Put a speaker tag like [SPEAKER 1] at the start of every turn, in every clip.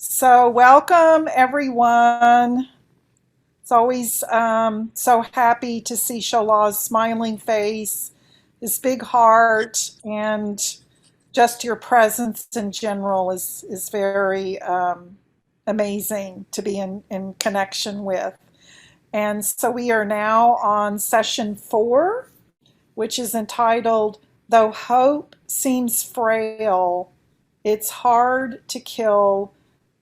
[SPEAKER 1] So, welcome everyone. It's always so happy to see Shola's smiling face, this big heart, and just your presence in general is very amazing to be in connection with. And so, we are now on session 4, which is entitled Though Hope Seems Frail, It's Hard to Kill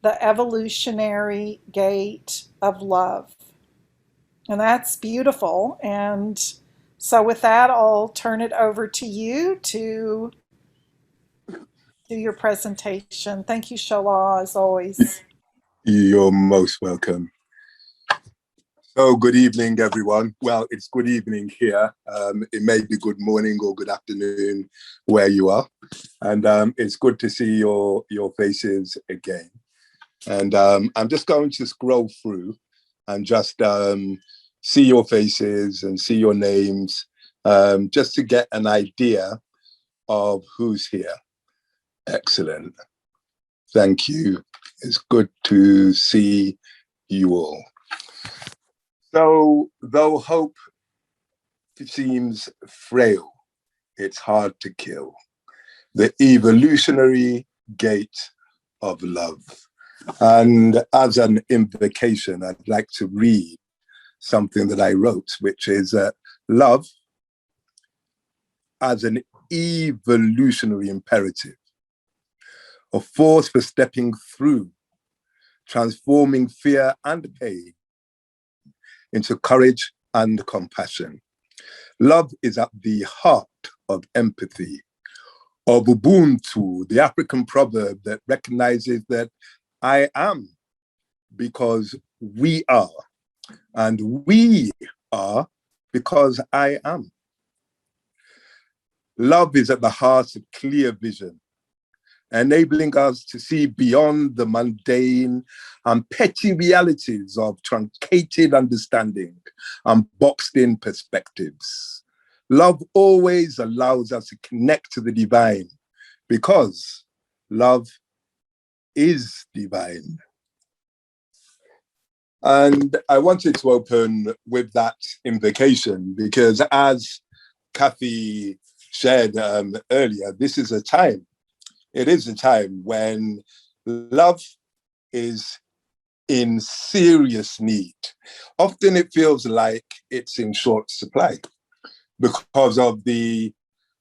[SPEAKER 1] the Evolutionary Gate of Love. And that's beautiful. And so, with that, I'll turn it over to you to do your presentation. Thank you, Shola, as always.
[SPEAKER 2] You're most welcome. So good evening, everyone. Well, it's good evening here. It may be good morning or good afternoon where you are. And it's good to see your faces again. And I'm just going to scroll through and just see your faces and see your names, just to get an idea of who's here. Excellent. Thank you. It's good to see you all. So, though hope seems frail, it's hard to kill. The evolutionary gate of love. And as an invocation, I'd like to read something that I wrote, which is love as an evolutionary imperative, a force for stepping through, transforming fear and pain into courage and compassion. Love is at the heart of empathy, of Ubuntu, the African proverb that recognizes that I am because we are, and we are because I am. Love is at the heart of clear vision, enabling us to see beyond the mundane and petty realities of truncated understanding and boxed-in perspectives. Love always allows us to connect to the divine because love is divine. And I wanted to open with that invocation because, as Kathy shared earlier, this is a time. It is a time when love is in serious need. Often it feels like it's in short supply because of the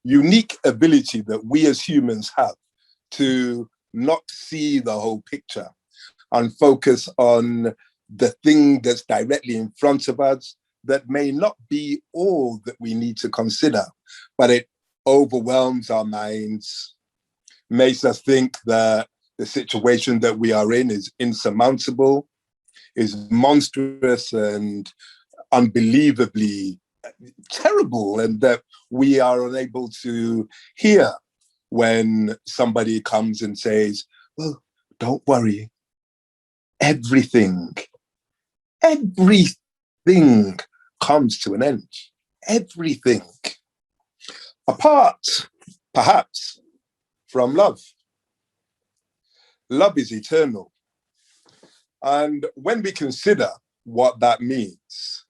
[SPEAKER 2] unique ability that we as humans have to not see the whole picture and focus on the thing that's directly in front of us that may not be all that we need to consider, but it overwhelms our minds, makes us think that the situation that we are in is insurmountable, is monstrous and unbelievably terrible, and that we are unable to hear when somebody comes and says, well, don't worry, everything comes to an end. Everything. Apart, perhaps, from love. Love is eternal. And when we consider what that means,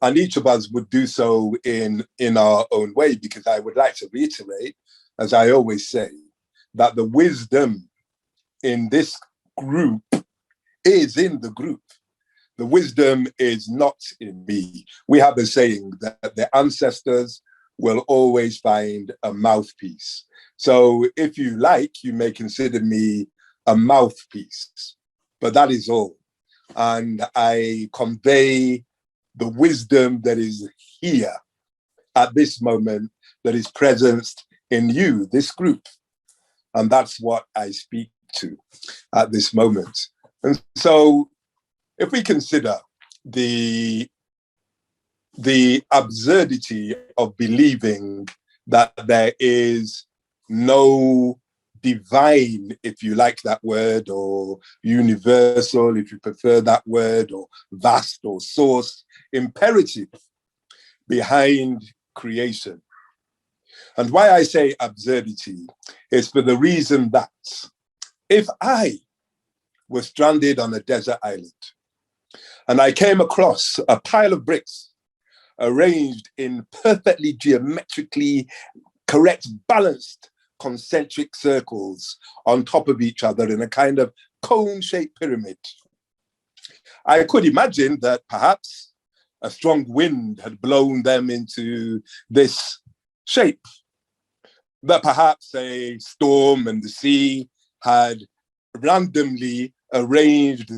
[SPEAKER 2] and each of us would do so in our own way, because I would like to reiterate, as I always say, that the wisdom in this group is in the group. The wisdom is not in me. We have a saying that the ancestors will always find a mouthpiece. So if you like, you may consider me a mouthpiece, but that is all. And I convey the wisdom that is here at this moment, that is present in you, this group. And that's what I speak to at this moment. And so if we consider the absurdity of believing that there is no divine, if you like that word, or universal, if you prefer that word, or vast or source, imperative behind creation. And why I say absurdity is for the reason that if I was stranded on a desert island. And I came across a pile of bricks arranged in perfectly geometrically correct, balanced concentric circles on top of each other in a kind of cone-shaped pyramid. I could imagine that perhaps a strong wind had blown them into this shape, that perhaps a storm and the sea had randomly arranged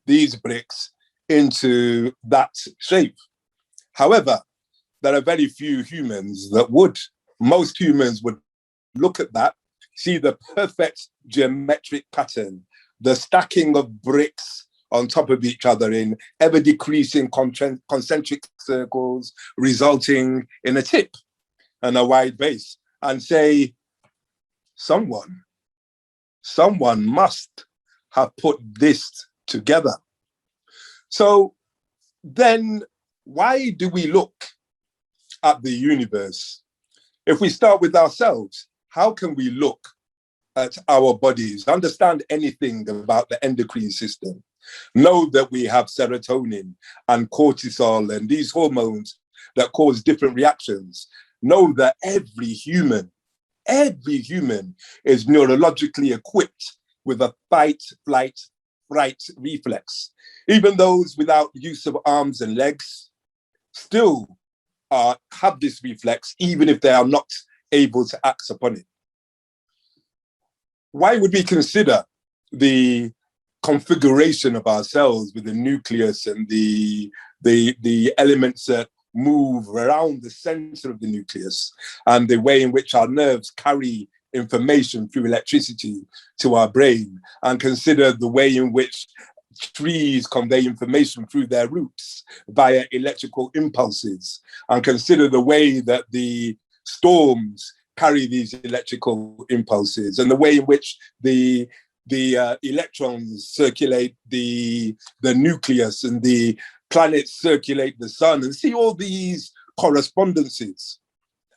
[SPEAKER 2] these bricks into that shape. However, there are very few humans that would. Most humans would look at that, see the perfect geometric pattern, the stacking of bricks on top of each other in ever decreasing concentric circles, resulting in a tip and a wide base, and say, someone must have put this together. So then why do we look at the universe? If we start with ourselves, how can we look at our bodies, understand anything about the endocrine system, know that we have serotonin and cortisol and these hormones that cause different reactions, know that every human is neurologically equipped with a fight, flight, fright reflex. Even those without use of arms and legs still have this reflex, even if they are not able to act upon it. Why would we consider the configuration of our cells with the nucleus and the elements that move around the center of the nucleus and the way in which our nerves carry information through electricity to our brain, and consider the way in which trees convey information through their roots via electrical impulses, and consider the way that the storms carry these electrical impulses, and the way in which the electrons circulate the nucleus and the planets circulate the sun, and see all these correspondences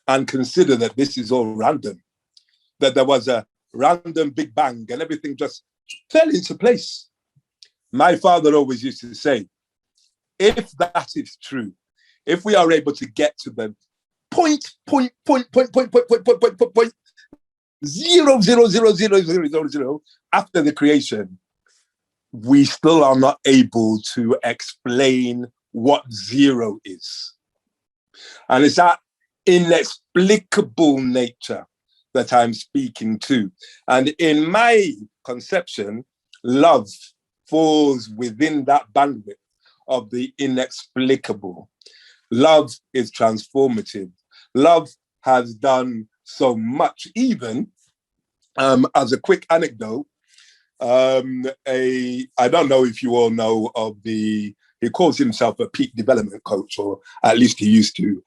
[SPEAKER 2] and consider that this is all random, that there was a random Big Bang and everything just fell into place. My father always used to say, if that is true, if we are able to get to the point, zero, zero, zero, zero, zero, zero, zero, after the creation, we still are not able to explain what zero is. And it's that inexplicable nature that I'm speaking to. And in my conception, love falls within that bandwidth of the inexplicable. Love is transformative. Love has done so much, even as a quick anecdote, I don't know if you all know of he calls himself a peak development coach, or at least he used to.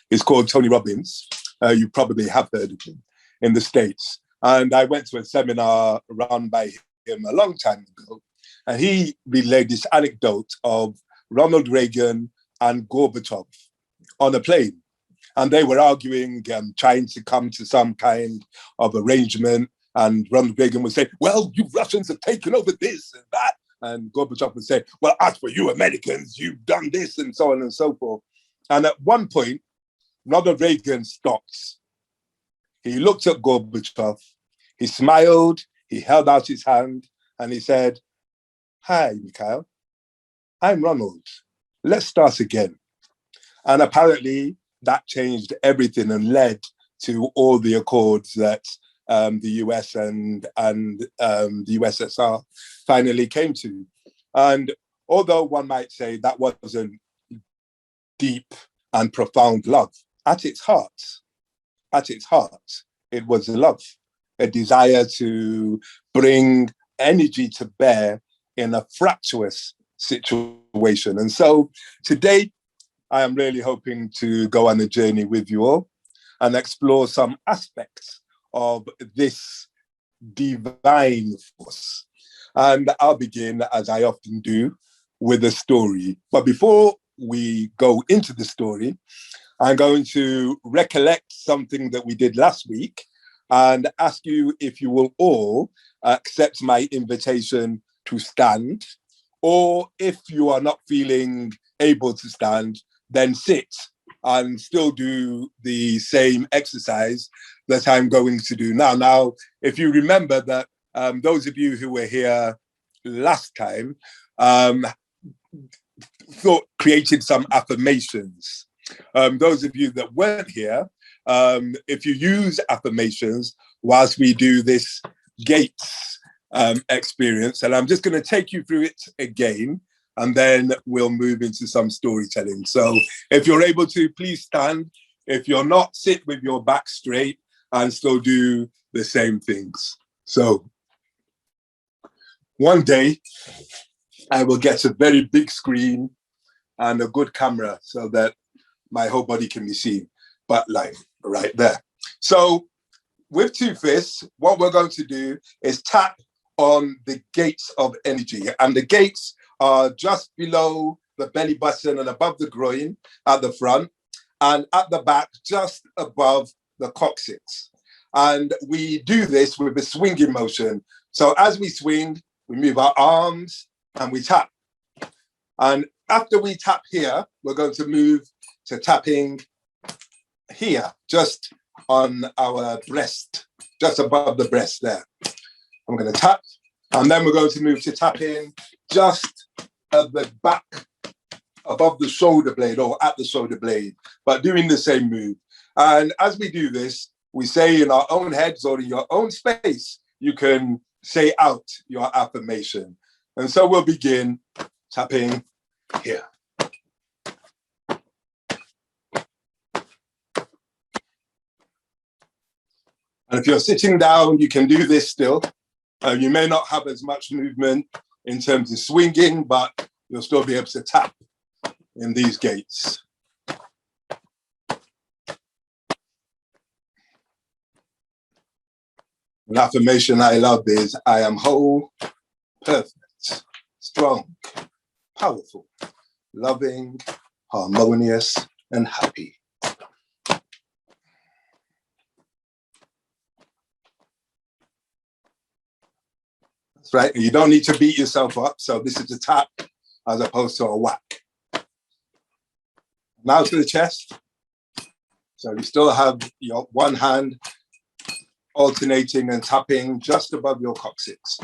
[SPEAKER 2] He's called Tony Robbins. You probably have heard of him in the States. And I went to a seminar run by him a long time ago, and he relayed this anecdote of Ronald Reagan and Gorbachev on a plane. And they were arguing, trying to come to some kind of arrangement. And Ronald Reagan would say, well, you Russians have taken over this and that. And Gorbachev would say, well, as for you Americans, you've done this, and so on and so forth. And at one point, Ronald Reagan stopped. He looked at Gorbachev, he smiled, he held out his hand, and he said, hi, Mikhail, I'm Ronald. Let's start again. And apparently that changed everything and led to all the accords that the US and the USSR finally came to. And although one might say that wasn't deep and profound love, at its heart, it was love, a desire to bring energy to bear in a fractious situation. And so today, I am really hoping to go on a journey with you all and explore some aspects of this divine force. And I'll begin, as I often do, with a story. But before we go into the story, I'm going to recollect something that we did last week and ask you if you will all accept my invitation to stand. Or if you are not feeling able to stand, then sit and still do the same exercise that I'm going to do now. Now, if you remember that those of you who were here last time created some affirmations. Those of you that weren't here, if you use affirmations whilst we do this gates experience, and I'm just going to take you through it again, and then we'll move into some storytelling. So if you're able to, please stand. If you're not, sit with your back straight and still do the same things. So one day I will get a very big screen and a good camera so that my whole body can be seen, but like right there. So with two fists, what we're going to do is tap on the gates of energy, and the gates are just below the belly button and above the groin at the front, and at the back just above the coccyx. And we do this with a swinging motion. So as we swing, we move our arms and we tap. And after we tap here, we're going to move to tapping here, just on our breast, just above the breast there. I'm going to tap, and then we're going to move to tapping just at the back, above the shoulder blade or at the shoulder blade, but doing the same move. And as we do this, we say in our own heads or in your own space, you can say out your affirmation. And so we'll begin tapping here. And if you're sitting down, you can do this still. You may not have as much movement in terms of swinging, but you'll still be able to tap in these gates. An affirmation I love is, I am whole, perfect, strong, powerful, loving, harmonious, and happy. That's right. You don't need to beat yourself up. So this is a tap as opposed to a whack. Now to the chest. So you still have your one hand alternating and tapping just above your coccyx.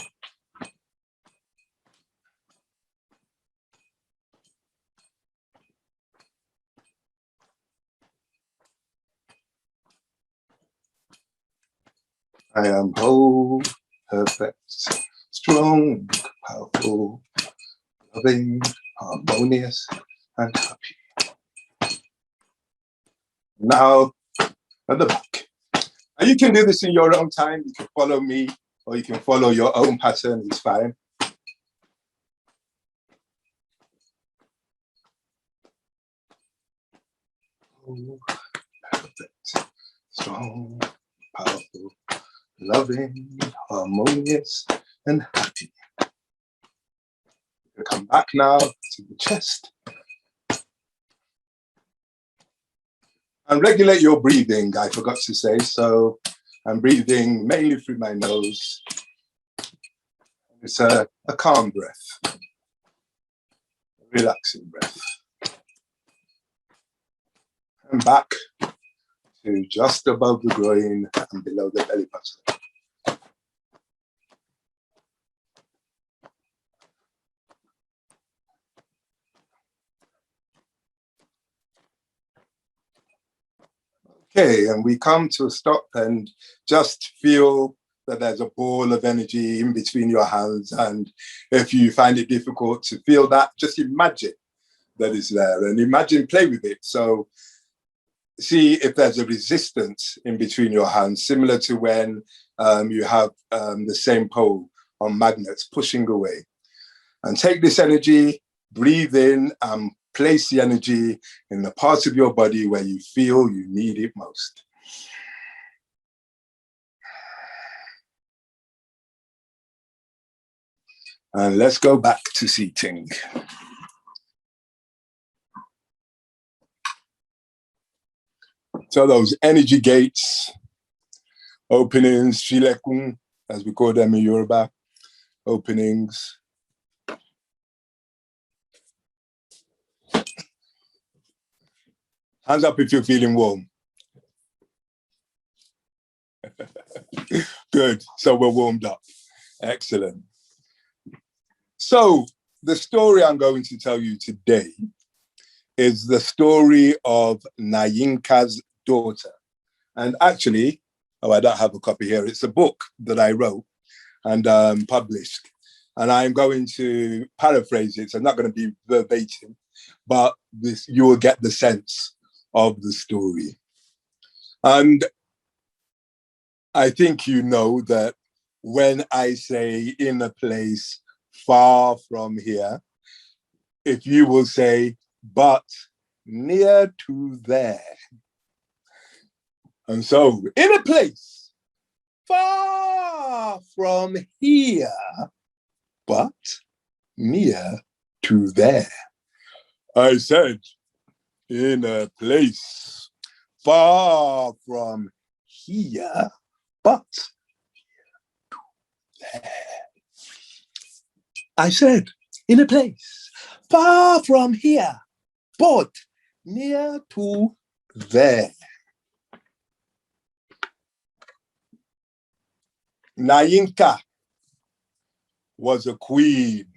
[SPEAKER 2] I am whole, perfect, strong, powerful, loving, harmonious, and happy. Now, at the back. And you can do this in your own time. You can follow me, or you can follow your own pattern. It's fine. Oh, perfect, strong, powerful, loving, harmonious, and happy. Come back now to the chest. And regulate your breathing, I forgot to say. So I'm breathing mainly through my nose. It's a calm breath, a relaxing breath. And back to just above the groin and below the belly button. Okay, and we come to a stop and just feel that there's a ball of energy in between your hands. And if you find it difficult to feel that, just imagine that it's there and imagine, play with it. So see if there's a resistance in between your hands, similar to when you have the same pole on magnets pushing away. And take this energy, breathe in, and place the energy in the parts of your body where you feel you need it most. And let's go back to seating. So those energy gates, openings, shilekun, as we call them in Yoruba, openings. Hands up if you're feeling warm. Good, so we're warmed up. Excellent. So the story I'm going to tell you today is the story of Nyinka's daughter. And actually, I don't have a copy here. It's a book that I wrote and published. And I'm going to paraphrase it. So I'm not going to be verbatim, but you will get the sense of the story. And I think you know that when I say in a place far from here, if you will say, but near to there. And so, in a place far from here, but near to there. I said, in a place far from here, but near to there. I said, in a place far from here, but near to there. Nyinka was a queen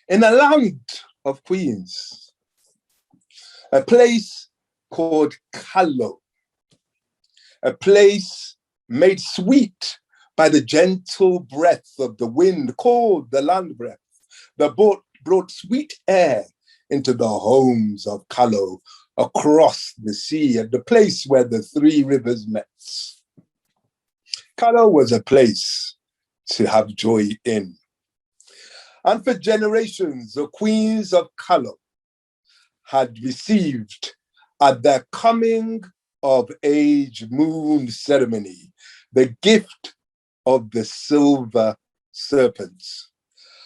[SPEAKER 2] in a land of queens, a place called Kalo, a place made sweet by the gentle breath of the wind called the land breath, that brought sweet air into the homes of Kalo across the sea at the place where the three rivers met. Kalo was a place to have joy in. And for generations, the queens of Kalo had received at their coming of age moon ceremony the gift of the silver serpent.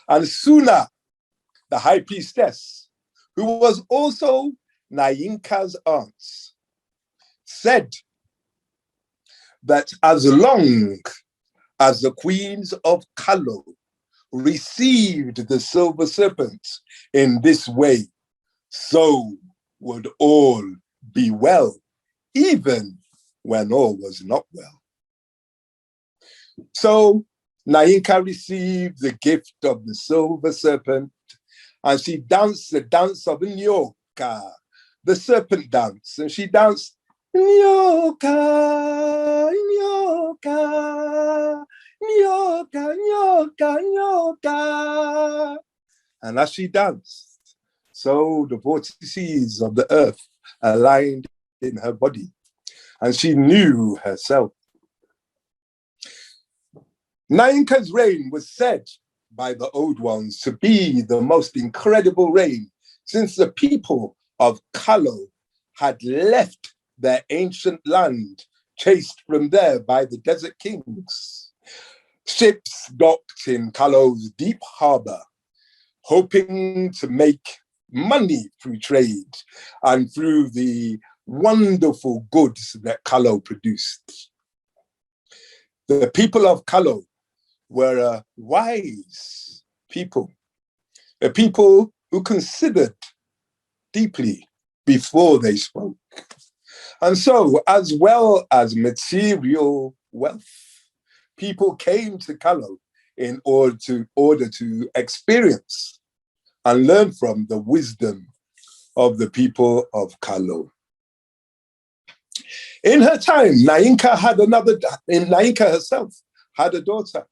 [SPEAKER 2] And Suna, the high priestess, who was also Nyinka's aunt, said that as long as the queens of Kalo received the silver serpent in this way, so would all be well, even when all was not well. So Nyinka received the gift of the silver serpent, and she danced the dance of Nyoka, the serpent dance, and she danced Nyoka, Nyoka, Nyoka, Nyoka, Nyoka. And as she danced, so the vortices of the earth aligned in her body, and she knew herself. Nyinka's reign was said by the old ones to be the most incredible reign since the people of Kalo had left their ancient land, chased from there by the desert kings. Ships docked in Kalo's deep harbor, hoping to make money through trade and through the wonderful goods that Kalo produced. The people of Kalo were a wise people, a people who considered deeply before they spoke. And so, as well as material wealth, people came to Kalo in order to experience and learn from the wisdom of the people of Kalo. In her time, Nyinka herself had a daughter.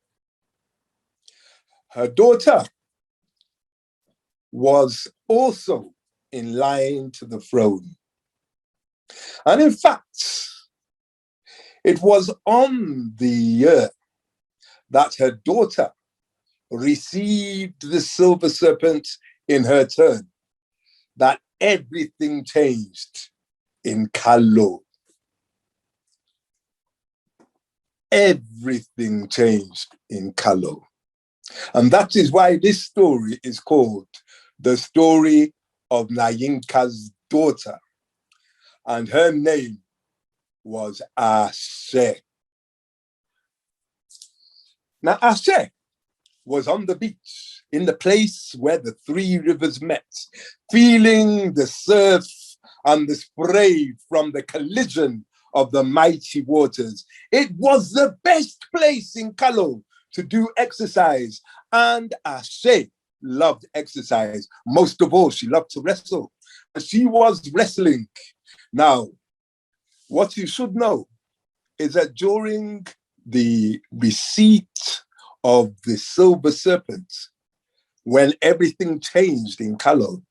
[SPEAKER 2] Her daughter was also in line to the throne. And in fact, it was on the year that her daughter received the silver serpent in her turn that everything changed in Kalo. Everything changed in Kalo. And that is why this story is called the story of Nyinka's daughter. And her name was Ashe. Now, Ashe was on the beach in the place where the three rivers met, feeling the surf and the spray from the collision of the mighty waters. It was the best place in Kalo to do exercise, and Ashe loved exercise. Most of all, she loved to wrestle. And she was wrestling. Now, what you should know is that during the receipt of the silver serpent, when everything changed in Kalo,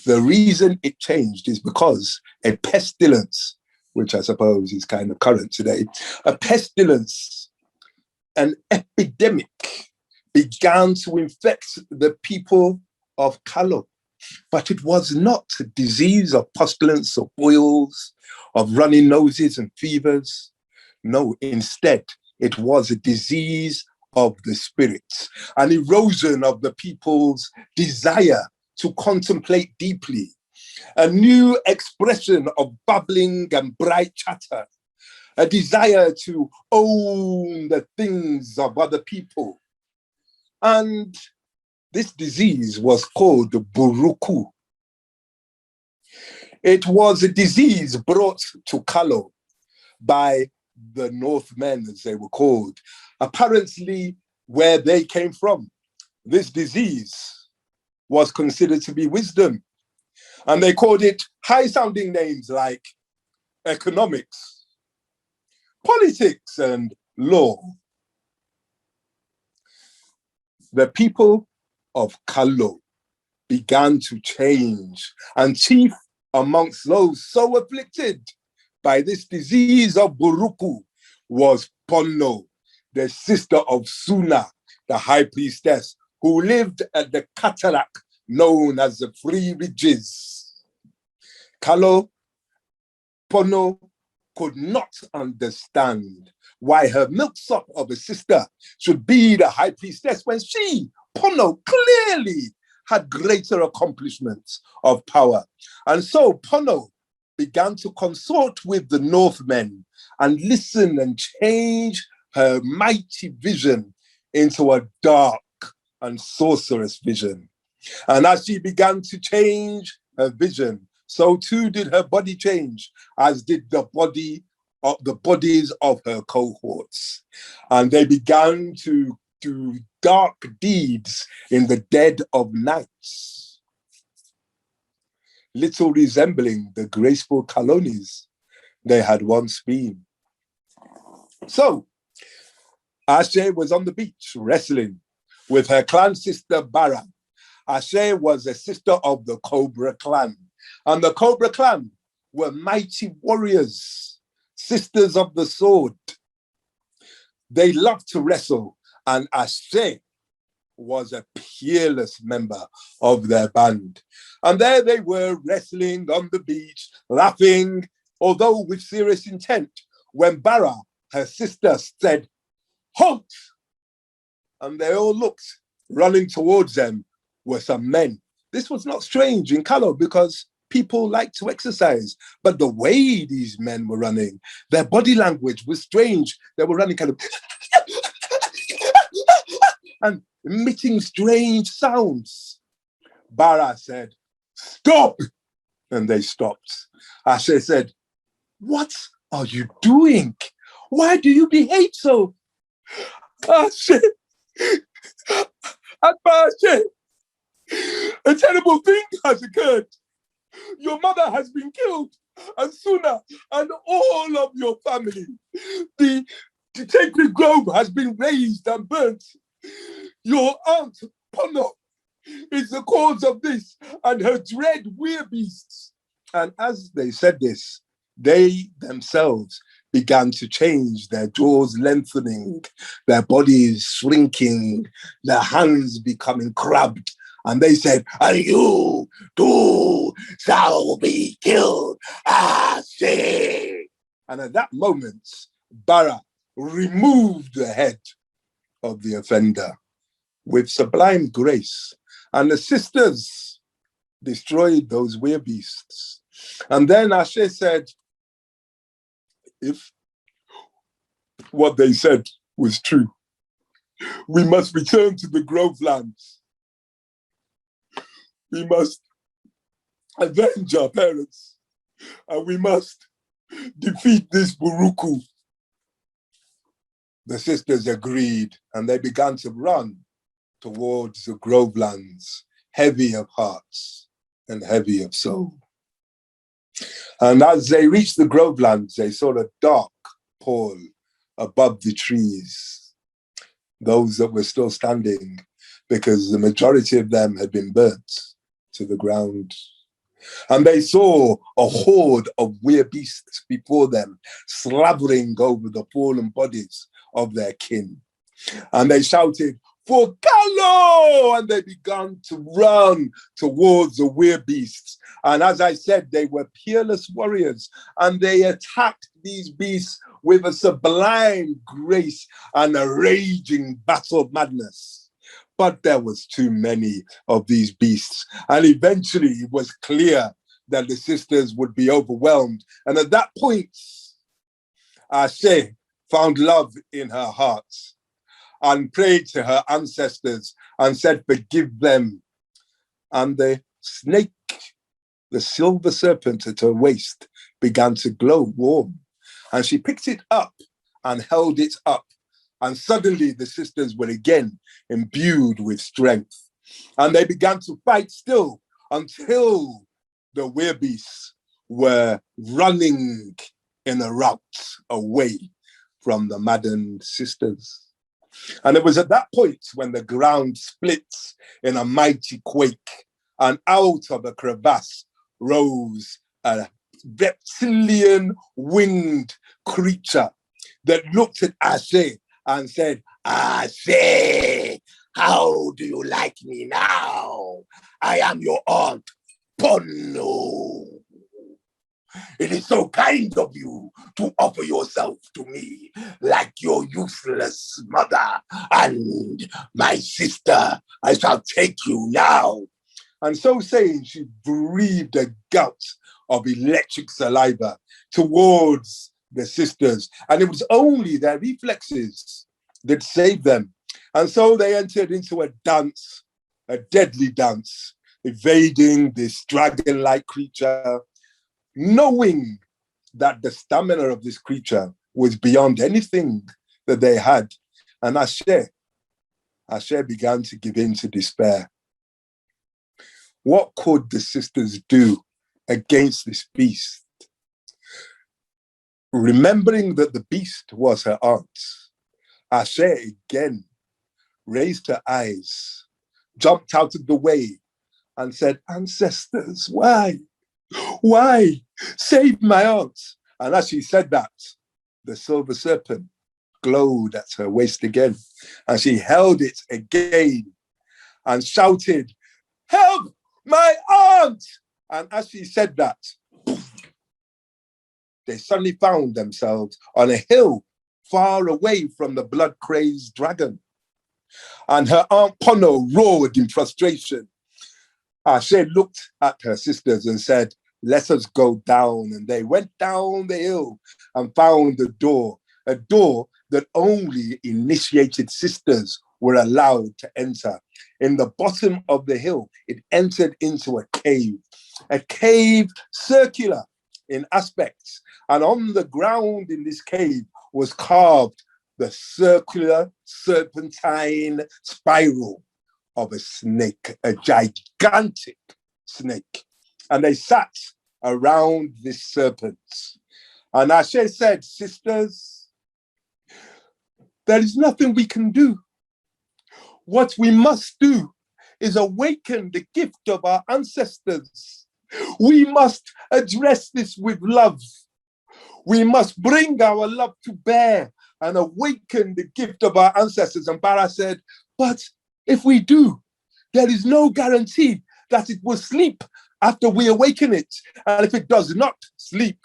[SPEAKER 2] the reason it changed is because a pestilence, which I suppose is kind of current today, a pestilence, an epidemic began to infect the people of Kalo. But it was not a disease of pestilence, of boils, of running noses and fevers. No, instead, it was a disease of the spirit, an erosion of the people's desire to contemplate deeply, a new expression of babbling and bright chatter, a desire to own the things of other people. And this disease was called Buruku. It was a disease brought to Kalo by the Northmen, as they were called, apparently where they came from. This disease was considered to be wisdom, and they called it high-sounding names like economics, politics, and law. The people of Kalo began to change, and chief amongst those so afflicted by this disease of Buruku was Pono, the sister of Suna, the high priestess, who lived at the cataract known as the Three Ridges. Kalo Pono could not understand why her milksop of a sister should be the high priestess when she, Pono, clearly had greater accomplishments of power. And so Pono began to consort with the Northmen and listen and change her mighty vision into a dark and sorcerous vision. And as she began to change her vision, so too did her body change, as did the bodies of her cohorts. And they began to do dark deeds in the dead of night, little resembling the graceful colonies they had once been. So Ashe was on the beach wrestling with her clan sister Bara. Ashe was a sister of the Cobra clan, and the Cobra clan were mighty warriors, sisters of the sword. They loved to wrestle, and Ashe was a peerless member of their band. And there they were wrestling on the beach, laughing, although with serious intent, when Bara, her sister, said, "Halt!" And they all looked. Running towards them were some men. This was not strange in Kalo because people like to exercise, but the way these men were running, their body language was strange. They were running kind of and emitting strange sounds. Bara said, "Stop!" And they stopped. Ashe said, "What are you doing? Why do you behave so?" Ashe, Ashe, a terrible thing has occurred. Your mother has been killed, and Suna, and all of your family. The sacred grove has been razed and burnt. Your aunt, Pono, is the cause of this, and her dread wildebeests. And as they said this, they themselves began to change, their jaws lengthening, their bodies shrinking, their hands becoming crabbed. And they said, "And you too shall be killed, Ashe." And at that moment, Bara removed the head of the offender with sublime grace. And the sisters destroyed those wildebeests. And then Ashe said, if what they said was true, We must return to the Grovelands. We must avenge our parents, and we must defeat this Buruku. The sisters agreed, and they began to run towards the Grovelands, heavy of hearts and heavy of soul. And as they reached the Grovelands, they saw a dark pall above the trees, those that were still standing, because the majority of them had been burnt to the ground. And they saw a horde of weird beasts before them, slavering over the fallen bodies of their kin. And they shouted, "For Gallo!" And they began to run towards the weird beasts. And as I said, they were peerless warriors, and they attacked these beasts with a sublime grace and a raging battle madness. But there was too many of these beasts, and eventually it was clear that the sisters would be overwhelmed. And at that point, Ashe found love in her heart and prayed to her ancestors and said, "Forgive them." And the snake, the silver serpent at her waist, began to glow warm. And she picked it up and held it up. And suddenly the sisters were again imbued with strength. And they began to fight still until the werebeasts were running in a rout away from the maddened sisters. And it was at that point when the ground split in a mighty quake, and out of a crevasse rose a reptilian winged creature that looked at Ashe and said, "Ashe, how do you like me now? I am your aunt, Pono. It is so kind of you to offer yourself to me like your useless mother and my sister. I shall take you now." And so saying, she breathed a gout of electric saliva towards the sisters. And it was only their reflexes that saved them. And so they entered into a dance, a deadly dance, evading this dragon-like creature, knowing that the stamina of this creature was beyond anything that they had. And Ashe began to give in to despair. What could the sisters do against this beast? Remembering that the beast was her aunt, Ashe again raised her eyes, jumped out of the way, and said, "Ancestors, why? Why? Save my aunt." And as she said that, the silver serpent glowed at her waist again, and she held it again and shouted, "Help my aunt!" And as she said that, they suddenly found themselves on a hill far away from the blood-crazed dragon. And her aunt Pono roared in frustration. Ashe looked at her sisters and said, "Let us go down." And they went down the hill and found a door that only initiated sisters were allowed to enter. In the bottom of the hill, it entered into a cave circular in aspects. And on the ground in this cave was carved the circular serpentine spiral of a snake, a gigantic snake. And they sat around this serpent. And Ashe said, "Sisters, there is nothing we can do. What we must do is awaken the gift of our ancestors. We must address this with love. We must bring our love to bear and awaken the gift of our ancestors." And Bara said, "But if we do, there is no guarantee that it will sleep after we awaken it. And if it does not sleep,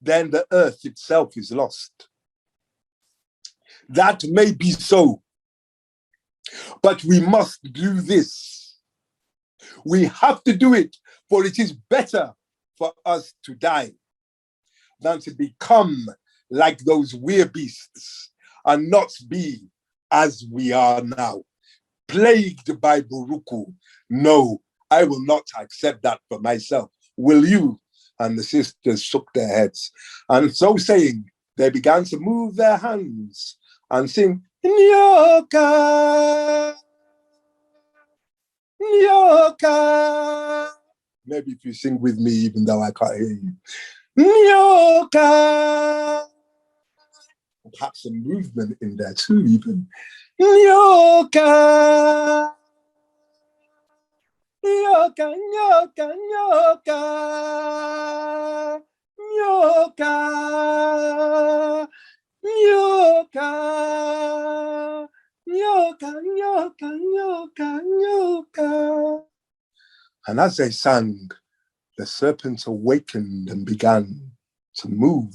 [SPEAKER 2] then the earth itself is lost." That may be so, but we must do this. We have to do it, for it is better for us to die than to become like those weird beasts and not be as we are now, plagued by Buruku. No, I will not accept that for myself. Will you? And the sisters shook their heads. And so saying, they began to move their hands and sing, Nyoka, Nyoka. Maybe if you sing with me, even though I can't hear you. Nyoka. Perhaps a movement in there too, even. Nyoka. Nyoka, nyoka, nyoka. Nyoka. Nyoka. Nyoka, nyoka, nyoka, nyoka. And as they sang, the serpent awakened and began to move.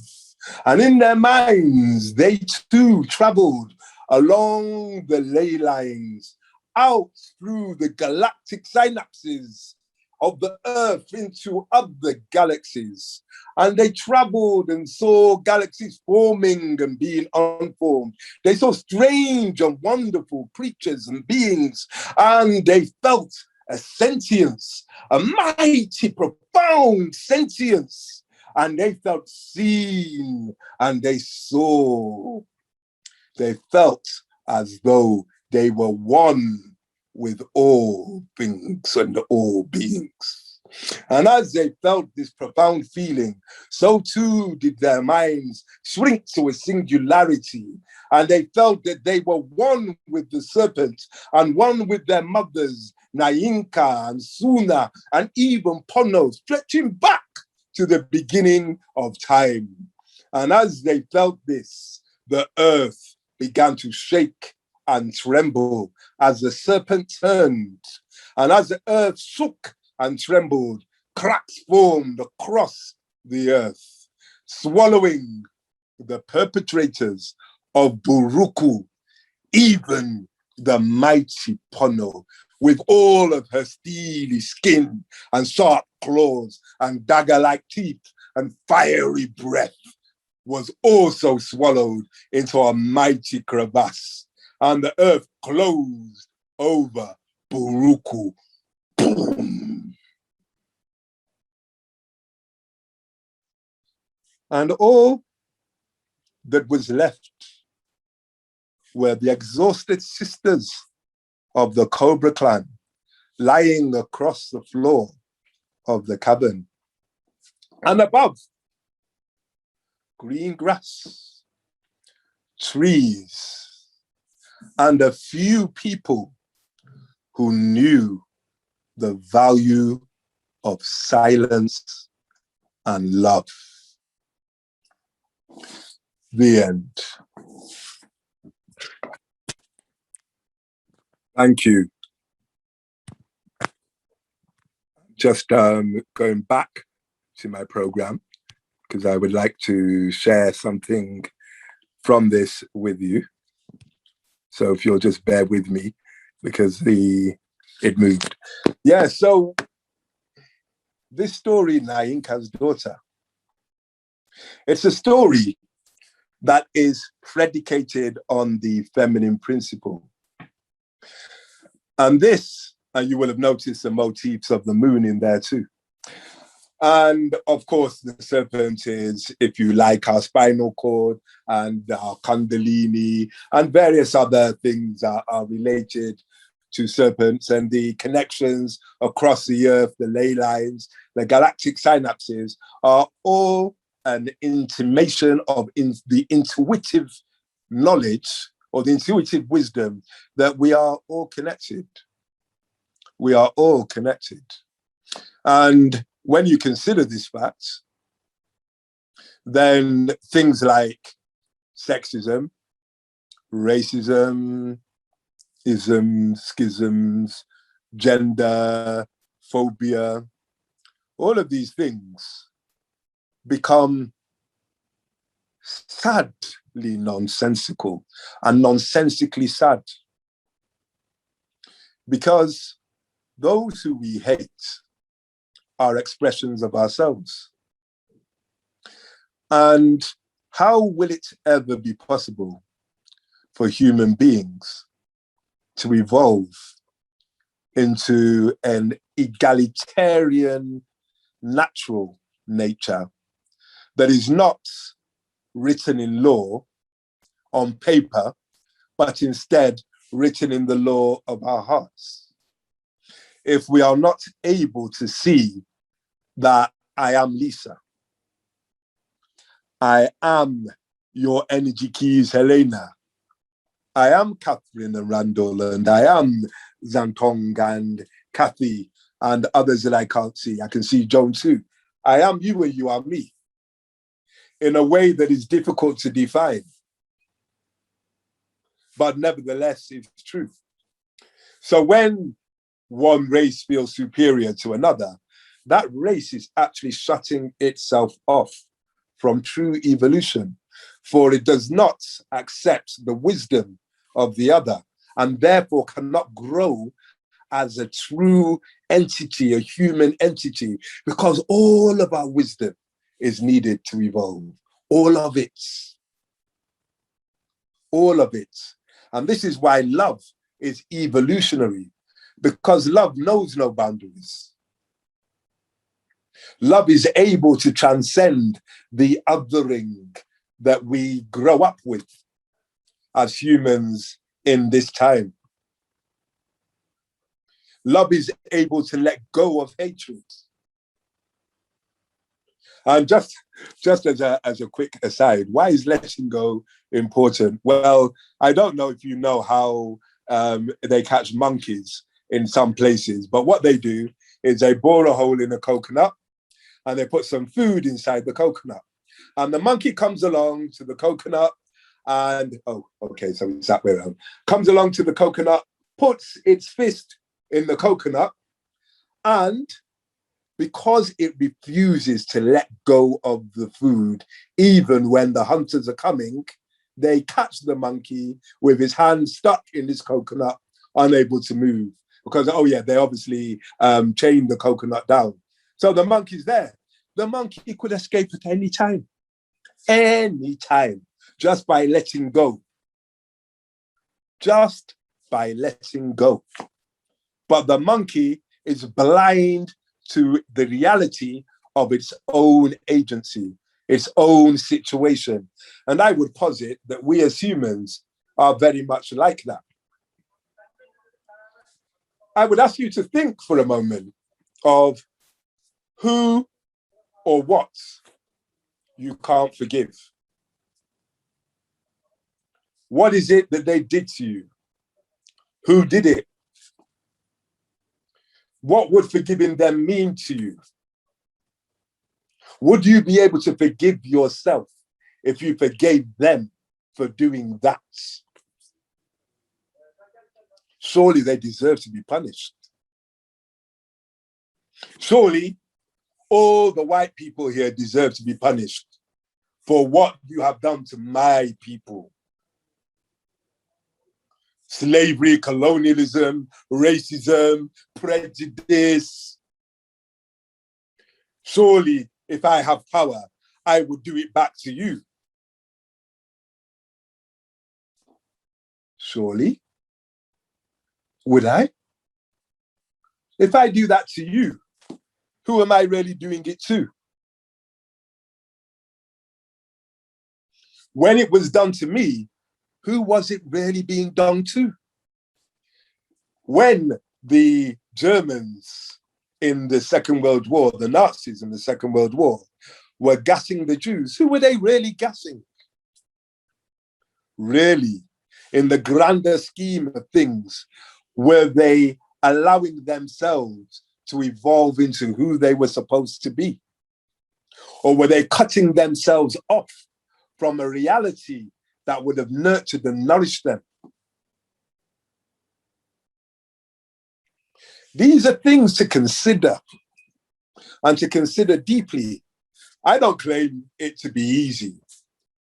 [SPEAKER 2] And in their minds, they too traveled along the ley lines, out through the galactic synapses of the Earth into other galaxies. And they traveled and saw galaxies forming and being unformed. They saw strange and wonderful creatures and beings, and they felt a sentience, a mighty, profound sentience. And they felt seen and they saw. They felt as though they were one with all things and all beings. And as they felt this profound feeling, so too did their minds shrink to a singularity. And they felt that they were one with the serpent and one with their mothers, Nainka and Suna, and even Pono, stretching back to the beginning of time. And as they felt this, the earth began to shake and tremble as the serpent turned. And as the earth shook and trembled, cracks formed across the earth, swallowing the perpetrators of Buruku, even the mighty Pono, with all of her steely skin and sharp claws and dagger-like teeth and fiery breath, was also swallowed into a mighty crevasse, and the earth closed over Buruku. Boom! And all that was left were the exhausted sisters of the Cobra clan lying across the floor of the cavern. And above, green grass, trees, and a few people who knew the value of silence and love. The end. Thank you. Just going back to my program, because I would like to share something from this with you. So if you'll just bear with me, because it moved. Yeah, so this story, Nainka's daughter, it's a story that is predicated on the feminine principle. And this, and you will have noticed the motifs of the moon in there too. And of course, the serpent is, if you like, our spinal cord and our kundalini and various other things are related to serpents, and the connections across the earth, the ley lines, the galactic synapses are all an intimation of the intuitive knowledge or the intuitive wisdom that we are all connected. We are all connected. And when you consider this fact, then things like sexism, racism, isms, schisms, gender, phobia, all of these things become sadly nonsensical and nonsensically sad. Because those who we hate are expressions of ourselves. And how will it ever be possible for human beings to evolve into an egalitarian, natural nature that is not written in law on paper, but instead written in the law of our hearts. If we are not able to see that I am Lisa, I am your energy keys, Helena, I am Catherine and Randall, and I am Zantong and Kathy and others that I can't see. I can see Joan too. I am you and you are me in a way that is difficult to define, but nevertheless it's true. So when one race feels superior to another, that race is actually shutting itself off from true evolution, for it does not accept the wisdom of the other and therefore cannot grow as a true entity, a human entity, because all of our wisdom is needed to evolve. All of it. All of it. And this is why love is evolutionary, because love knows no boundaries. Love is able to transcend the othering that we grow up with as humans in this time. Love is able to let go of hatred. And just as a quick aside, why is letting go important? Well, I don't know if you know how they catch monkeys in some places, but what they do is they bore a hole in a coconut and they put some food inside the coconut. And the monkey comes along to the coconut and, oh, okay, so it's that way around. Comes along to the coconut, puts its fist in the coconut, and because it refuses to let go of the food, even when the hunters are coming, they catch the monkey with his hand stuck in this coconut, unable to move. Because, oh yeah, they obviously chained the coconut down. So the monkey's there. The monkey could escape at any time, just by letting go. Just by letting go. But the monkey is blind to the reality of its own agency, its own situation. And I would posit that we as humans are very much like that. I would ask you to think for a moment of who or what you can't forgive. What is it that they did to you? Who did it? What would forgiving them mean to you? Would you be able to forgive yourself if you forgave them for doing that? Surely they deserve to be punished. Surely all the white people here deserve to be punished for what you have done to my people. Slavery, colonialism, racism, prejudice. Surely, if I have power, I will do it back to you. Surely, would I? If I do that to you, who am I really doing it to? When it was done to me, who was it really being done to? When the Germans in the Second World War, the Nazis in the Second World War, were gassing the Jews, who were they really gassing? Really, in the grander scheme of things, were they allowing themselves to evolve into who they were supposed to be? Or were they cutting themselves off from a reality that would have nurtured and nourished them? These are things to consider and to consider deeply. I don't claim it to be easy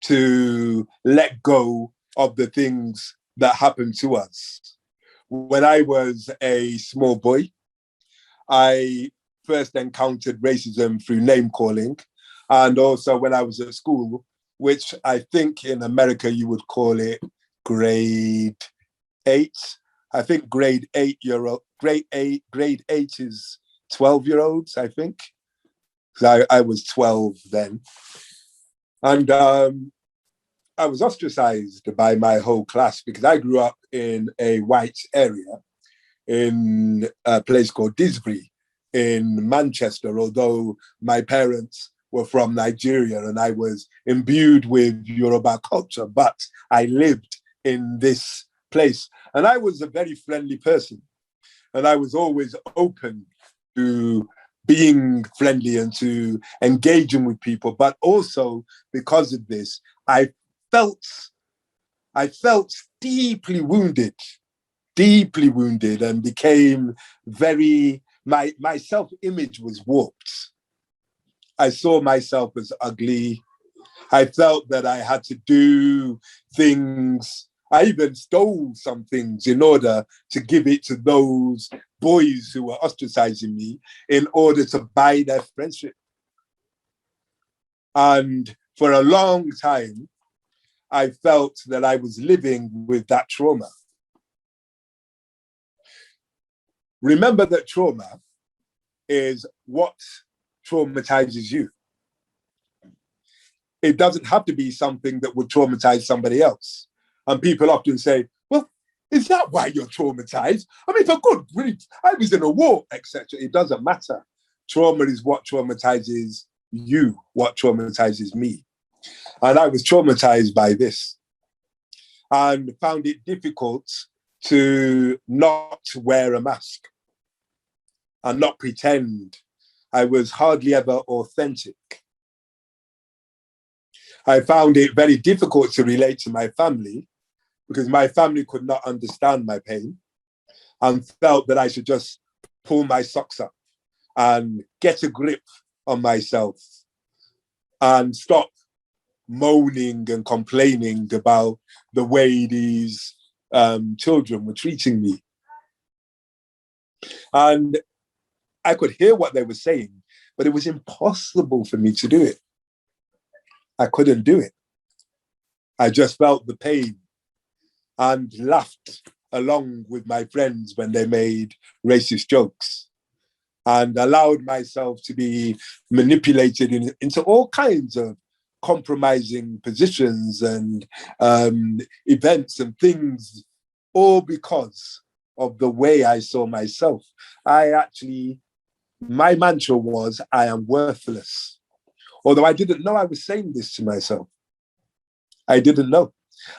[SPEAKER 2] to let go of the things that happened to us. When I was a small boy, I first encountered racism through name calling. And also when I was at school, which I think in America you would call it grade 8. I think grade eight is 12-year-olds, I think. I was 12 then. And I was ostracized by my whole class because I grew up in a white area in a place called Disbury in Manchester, although my parents were from Nigeria and I was imbued with Yoruba culture, but I lived in this place. And I was a very friendly person. And I was always open to being friendly and to engaging with people. But also because of this, I felt deeply wounded and became my self-image was warped. I saw myself as ugly. I felt that I had to do things. I even stole some things in order to give it to those boys who were ostracizing me in order to buy their friendship. And for a long time, I felt that I was living with that trauma. Remember that trauma is what traumatizes you. It doesn't have to be something that would traumatize somebody else. And people often say, well, is that why you're traumatized? I mean, for good grief, I was in a war, etc. It doesn't matter. Trauma is what traumatizes you, what traumatizes me. And I was traumatized by this and found it difficult to not wear a mask and not pretend. I was hardly ever authentic. I found it very difficult to relate to my family because my family could not understand my pain and felt that I should just pull my socks up and get a grip on myself and stop moaning and complaining about the way these children were treating me. And I could hear what they were saying, but it was impossible for me to do it. I couldn't do it. I just felt the pain and laughed along with my friends when they made racist jokes and allowed myself to be manipulated into all kinds of compromising positions and events and things, all because of the way I saw myself. My mantra was, I am worthless. Although I didn't know I was saying this to myself. I didn't know.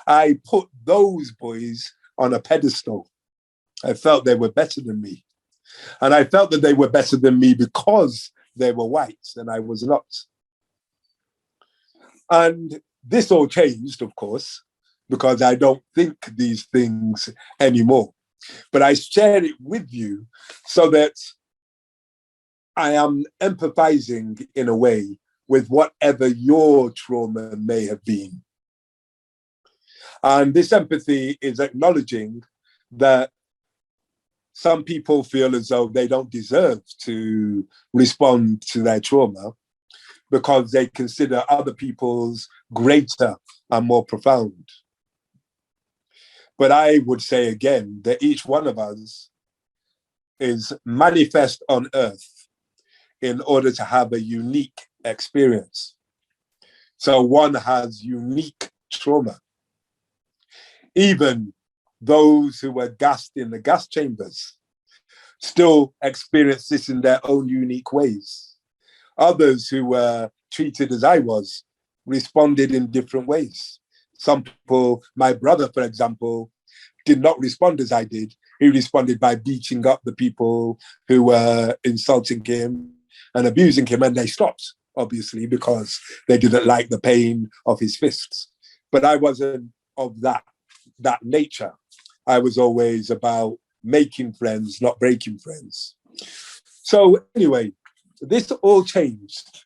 [SPEAKER 2] I put those boys on a pedestal. I felt they were better than me. And I felt that they were better than me because they were white and I was not. And this all changed, of course, because I don't think these things anymore. But I share it with you so that I am empathizing in a way with whatever your trauma may have been. And this empathy is acknowledging that some people feel as though they don't deserve to respond to their trauma because they consider other people's greater and more profound. But I would say again that each one of us is manifest on earth in order to have a unique experience. So one has unique trauma. Even those who were gassed in the gas chambers still experience this in their own unique ways. Others who were treated as I was responded in different ways. Some people, my brother, for example, did not respond as I did. He responded by beating up the people who were insulting him and abusing him, and they stopped, obviously, because they didn't like the pain of his fists. But I wasn't of that nature. I was always about making friends, not breaking friends. So anyway, this all changed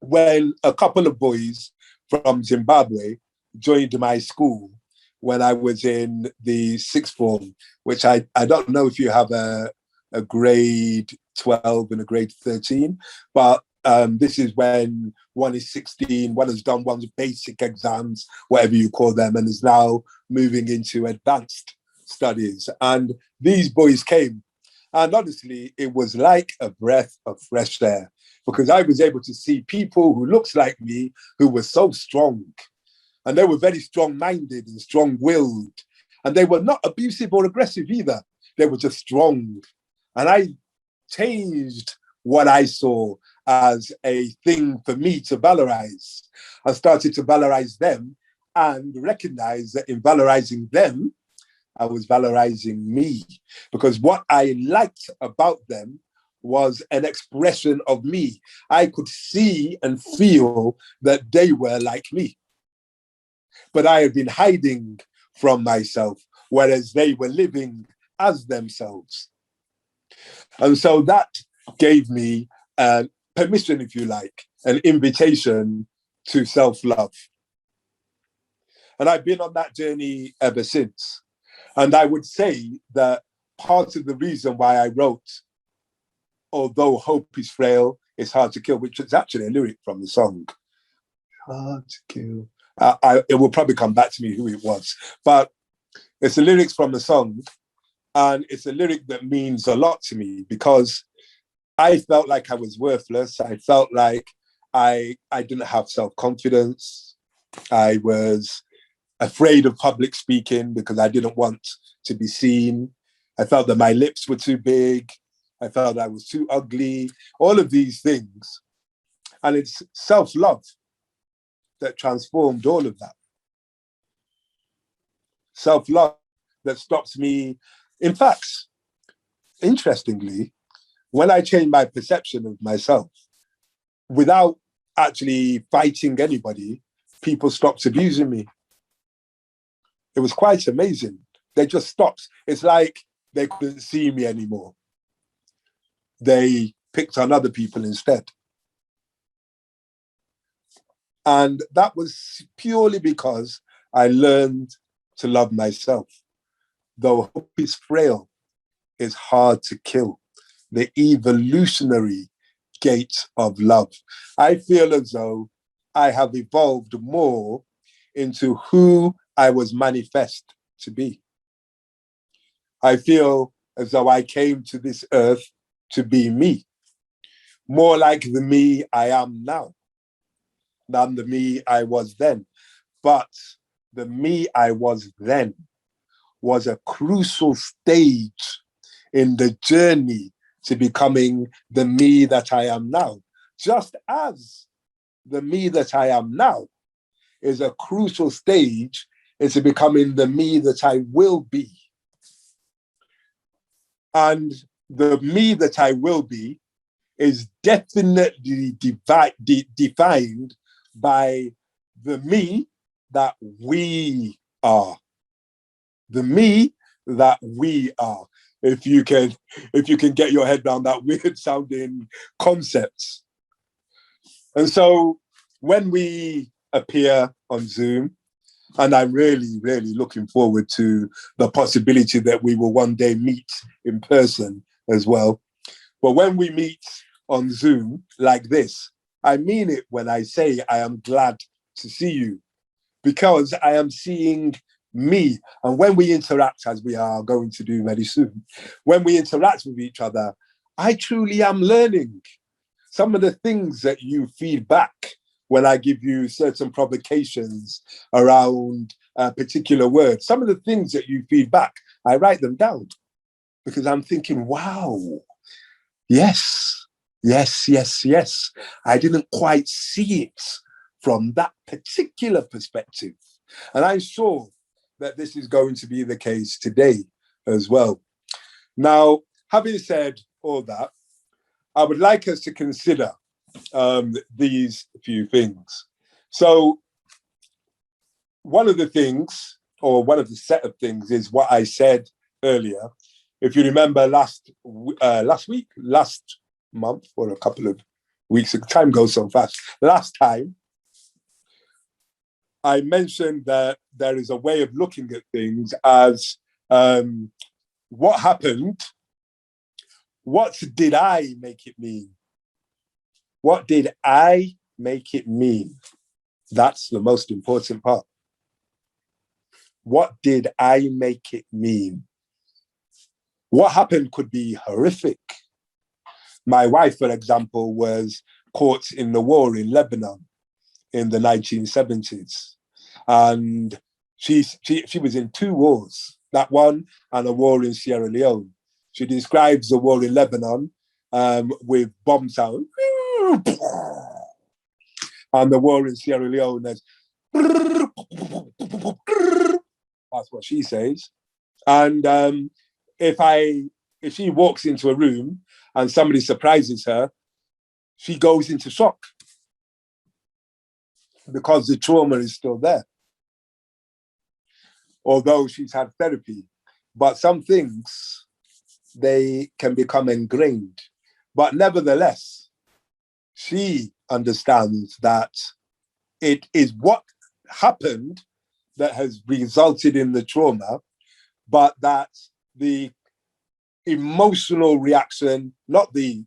[SPEAKER 2] when a couple of boys from Zimbabwe joined my school when I was in the sixth form, which I don't know if you have a grade 12 and a grade 13, but This is when one is 16, one has done one's basic exams, whatever you call them, and is now moving into advanced studies. And these boys came. And honestly, it was like a breath of fresh air because I was able to see people who looked like me who were so strong. And they were very strong-minded and strong-willed. And they were not abusive or aggressive either. They were just strong. And I changed what I saw as a thing for me to valorize. I started to valorize them and recognize that in valorizing them, I was valorizing me, because what I liked about them was an expression of me. I could see and feel that they were like me, but I had been hiding from myself, whereas they were living as themselves. And so that gave me permission, if you like, an invitation to self-love. And I've been on that journey ever since. And I would say that part of the reason why I wrote, although hope is frail, it's hard to kill, which is actually a lyric from the song. Hard to kill. It will probably come back to me who it was. But it's the lyrics from the song. And it's a lyric that means a lot to me because I felt like I was worthless. I felt like I didn't have self-confidence. I was afraid of public speaking because I didn't want to be seen. I felt that my lips were too big. I felt I was too ugly, all of these things. And it's self-love that transformed all of that. Self-love that stops me. In fact, interestingly, when I changed my perception of myself, without actually fighting anybody, people stopped abusing me. It was quite amazing. They just stopped. It's like they couldn't see me anymore. They picked on other people instead. And that was purely because I learned to love myself. Though hope is frail, it's hard to kill. The evolutionary gate of love. I feel as though I have evolved more into who I was manifest to be. I feel as though I came to this earth to be me, more like the me I am now than the me I was then. But the me I was then was a crucial stage in the journey to becoming the me that I am now. Just as the me that I am now is a crucial stage into becoming the me that I will be. And the me that I will be is definitely defined by the me that we are. The me that we are. If you can get your head around that weird sounding concepts. And so when we appear on Zoom, and I'm really, really looking forward to the possibility that we will one day meet in person as well. But when we meet on Zoom like this, I mean it when I say I am glad to see you, because I am seeing me. And when we interact, as we are going to do very soon, when we interact with each other, I truly am learning. Some of the things that you feed back when I give you certain provocations around particular words, some of the things that you feed back, I write them down because I'm thinking, wow, yes, yes, yes, yes. I didn't quite see it from that particular perspective. And I'm sure that this is going to be the case today as well. Now, having said all that, I would like us to consider these few things. So one of the things, or one of the set of things, is what I said earlier. If you remember last month, or a couple of weeks, time goes so fast. Last time, I mentioned that there is a way of looking at things as what happened, what did I make it mean? What did I make it mean? That's the most important part. What did I make it mean? What happened could be horrific. My wife, for example, was caught in the war in Lebanon in the 1970s. And she was in two wars, that one and a war in Sierra Leone. She describes the war in Lebanon with bomb sound, and the war in Sierra Leone as that's what she says. And if she walks into a room and somebody surprises her, she goes into shock because the trauma is still there, although she's had therapy. But some things, they can become ingrained. But nevertheless, she understands that it is what happened that has resulted in the trauma, but that the emotional reaction, not the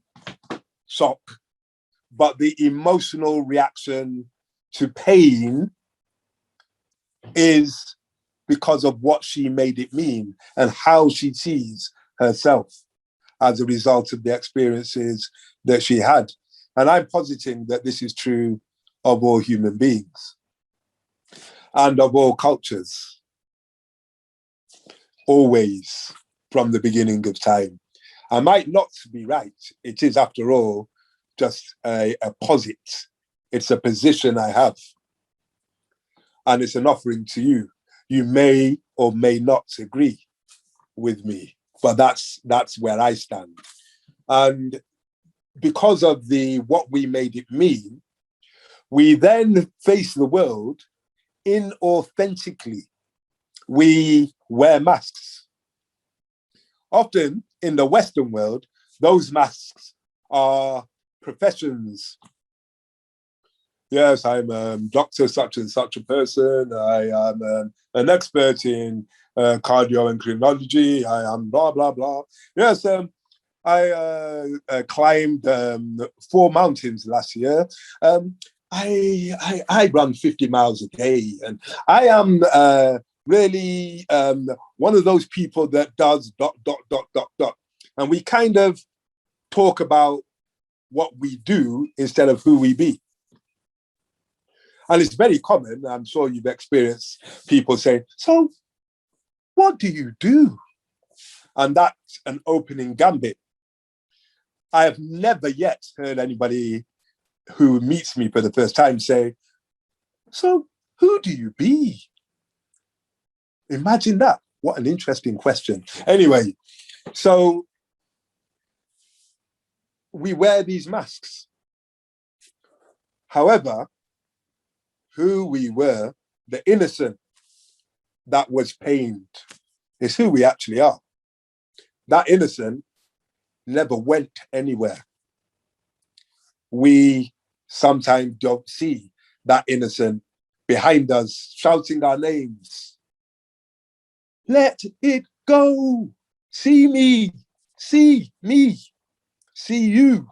[SPEAKER 2] shock, but the emotional reaction to pain is because of what she made it mean and how she sees herself as a result of the experiences that she had. And I'm positing that this is true of all human beings and of all cultures, always from the beginning of time. I might not be right. It is, after all, just a posit. It's a position I have. And it's an offering to you. You may or may not agree with me, but that's where I stand. And because of what we made it mean, we then face the world inauthentically. We wear masks. Often in the Western world, those masks are professions. Yes, I'm Dr. such and such a person. I am an expert in cardioendocrinology. I am blah, blah, blah. Yes, I climbed 4 mountains last year. I run 50 miles a day, and I am really one of those people that does ... And we kind of talk about what we do instead of who we be. And it's very common, I'm sure you've experienced people saying, so what do you do? And that's an opening gambit. I have never yet heard anybody who meets me for the first time say, so who do you be? Imagine that. What an interesting question. Anyway, so we wear these masks. However, who we were, the innocent that was pained, is who we actually are. That innocent never went anywhere. We sometimes don't see that innocent behind us shouting our names. Let it go. See me, see me, see you.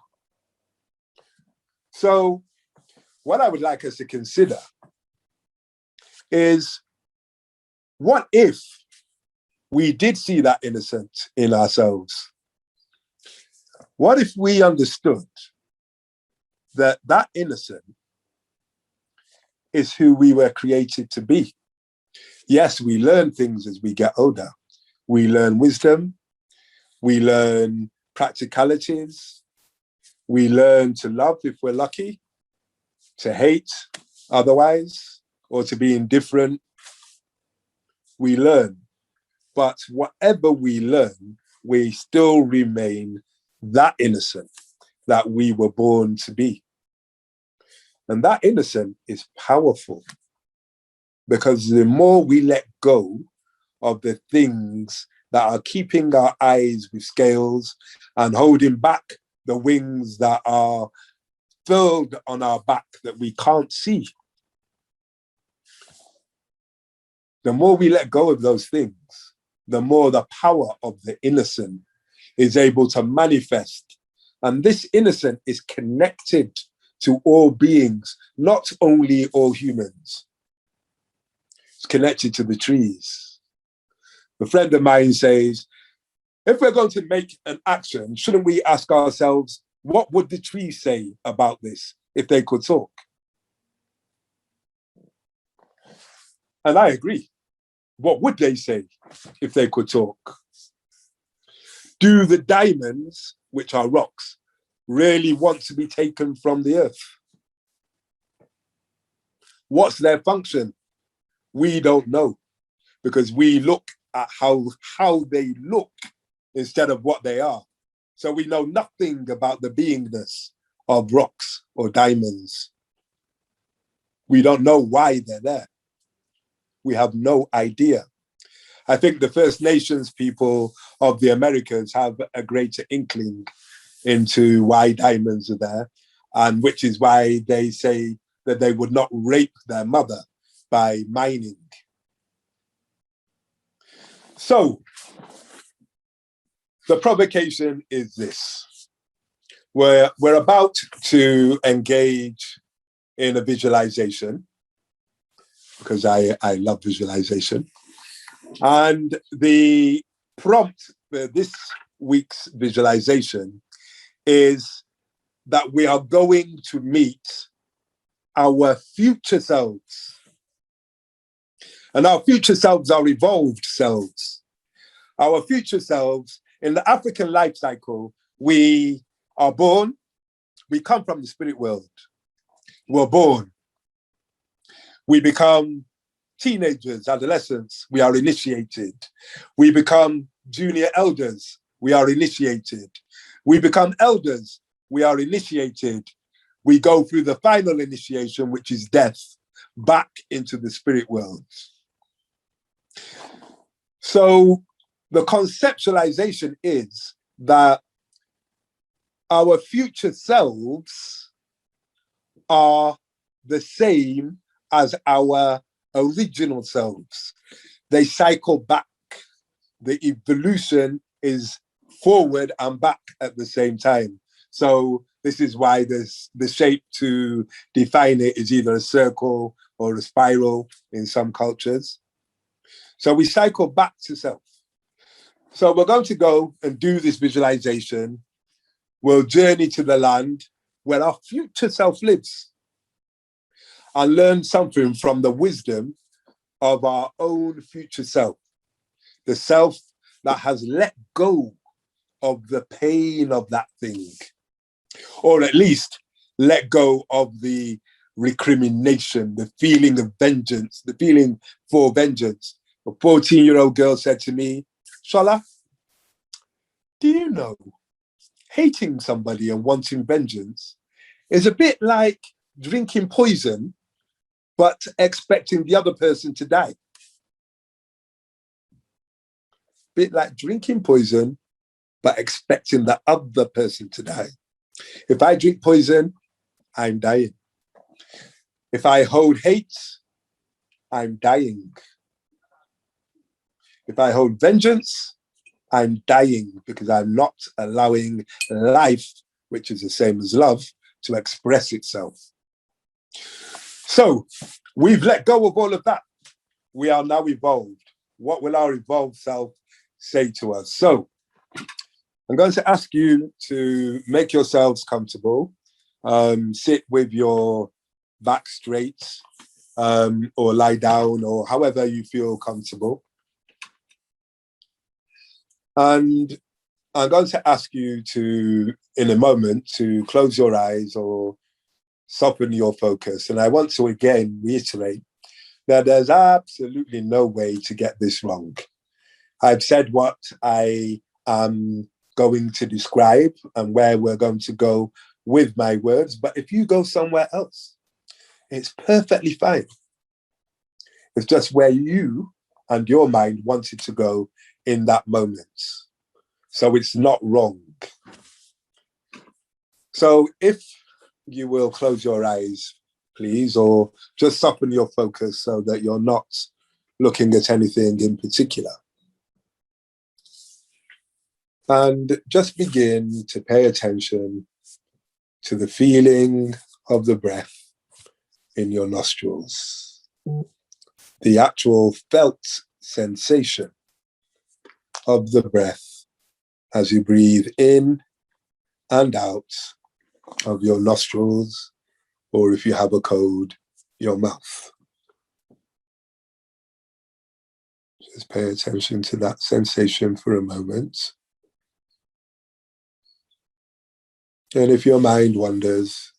[SPEAKER 2] So what I would like us to consider is, what if we did see that innocence in ourselves? What if we understood that that innocent is who we were created to be? Yes, we learn things as we get older. We learn wisdom. We learn practicalities. We learn to love if we're lucky, to hate otherwise, or to be indifferent. We learn. But whatever we learn, we still remain that innocent that we were born to be. And that innocent is powerful, because the more we let go of the things that are keeping our eyes with scales and holding back the wings that are filled on our back that we can't see, the more we let go of those things, the more the power of the innocent is able to manifest. And this innocent is connected to all beings, not only all humans. It's connected to the trees. A friend of mine says, if we're going to make an action, shouldn't we ask ourselves, what would the trees say about this if they could talk? And I agree. What would they say if they could talk? Do the diamonds, which are rocks, really want to be taken from the earth? What's their function? We don't know, because we look at how they look instead of what they are. So we know nothing about the beingness of rocks or diamonds. We don't know why they're there. We have no idea. I think the First Nations people of the Americas have a greater inkling into why diamonds are there, and which is why they say that they would not rape their mother by mining. So the provocation is this. We're about to engage in a visualization, because I love visualization. And the prompt for this week's visualization is that we are going to meet our future selves. And our future selves are evolved selves. Our future selves, in the African life cycle, we are born, we come from the spirit world. We're born. We become teenagers, adolescents, we are initiated. We become junior elders, we are initiated. We become elders, we are initiated. We go through the final initiation, which is death, back into the spirit world. So the conceptualization is that our future selves are the same as our original selves. They cycle back. The evolution is forward and back at the same time. So this is why the shape to define it is either a circle or a spiral in some cultures. So we cycle back to self. So we're going to go and do this visualization. We'll journey to the land where our future self lives and learn something from the wisdom of our own future self, the self that has let go of the pain of that thing, or at least let go of the recrimination, the feeling of vengeance, the feeling for vengeance. A 14-year-old girl said to me, Sola, do you know, hating somebody and wanting vengeance is a bit like drinking poison, but expecting the other person to die. Bit like drinking poison, but expecting the other person to die. If I drink poison, I'm dying. If I hold hate, I'm dying. If I hold vengeance, I'm dying, because I'm not allowing life, which is the same as love, to express itself. So we've let go of all of that. We are now evolved. What will our evolved self say to us? So I'm going to ask you to make yourselves comfortable. Sit with your back straight, or lie down, or however you feel comfortable. And I'm going to ask you to, in a moment, to close your eyes or soften your focus. And I want to again reiterate that there's absolutely no way to get this wrong. I've said what I am going to describe and where we're going to go with my words, but if you go somewhere else, it's perfectly fine. It's just where you and your mind wanted to go in that moment. So it's not wrong. So if you will close your eyes, please, or just soften your focus so that you're not looking at anything in particular. And just begin to pay attention to the feeling of the breath in your nostrils. The actual felt sensation of the breath as you breathe in and out of your nostrils, or if you have a code, your mouth. Just pay attention to that sensation for a moment. And if your mind wanders,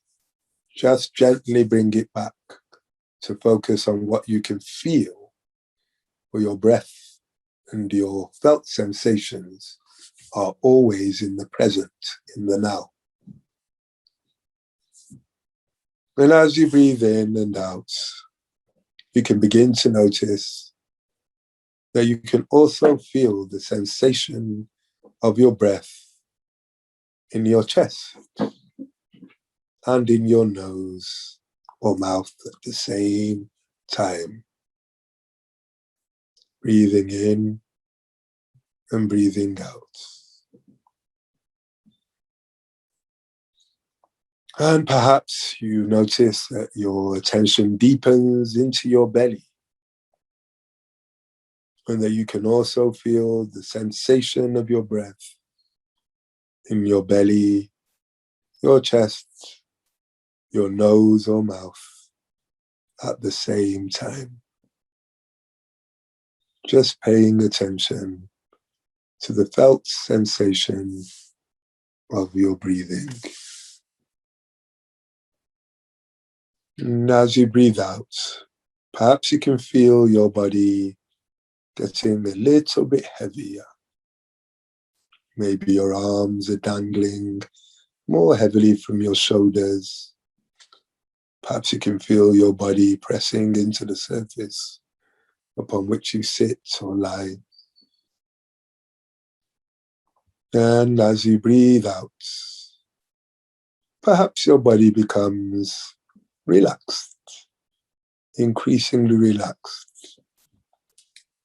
[SPEAKER 2] just gently bring it back to focus on what you can feel, for your breath and your felt sensations are always in the present, in the now. And as you breathe in and out, you can begin to notice that you can also feel the sensation of your breath in your chest and in your nose or mouth at the same time. Breathing in and breathing out. And perhaps you notice that your attention deepens into your belly, and that you can also feel the sensation of your breath in your belly, your chest, your nose or mouth at the same time. Just paying attention to the felt sensation of your breathing. And as you breathe out, perhaps you can feel your body getting a little bit heavier. Maybe your arms are dangling more heavily from your shoulders. Perhaps you can feel your body pressing into the surface upon which you sit or lie. And as you breathe out, perhaps your body becomes relaxed, increasingly relaxed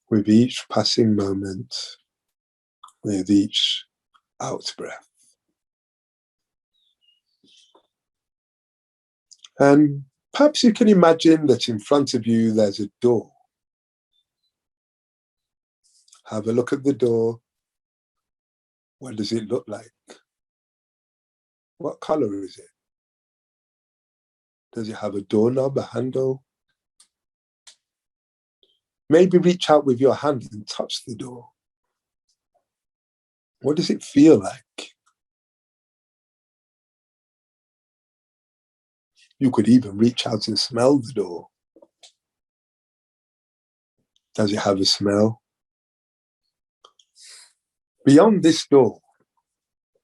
[SPEAKER 2] with each passing moment, with each out breath. And perhaps you can imagine that in front of you there's a door. Have a look at the door. What does it look like? What color is it? Does it have a doorknob, a handle? Maybe reach out with your hand and touch the door. What does it feel like? You could even reach out and smell the door. Does it have a smell? Beyond this door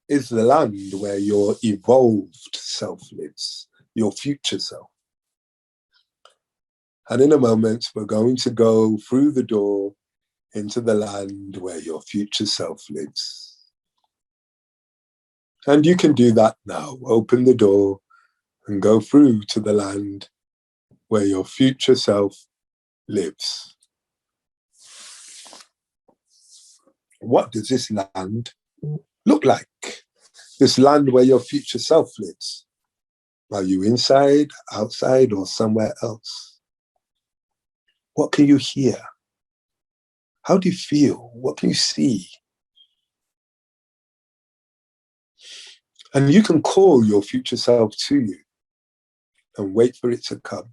[SPEAKER 2] is the land where your evolved self lives, your future self. And in a moment, we're going to go through the door into the land where your future self lives. And you can do that now. Open the door and go through to the land where your future self lives. What does this land look like? This land where your future self lives. Are you inside, outside, or somewhere else? What can you hear? How do you feel? What can you see? And you can call your future self to you and wait for it to come.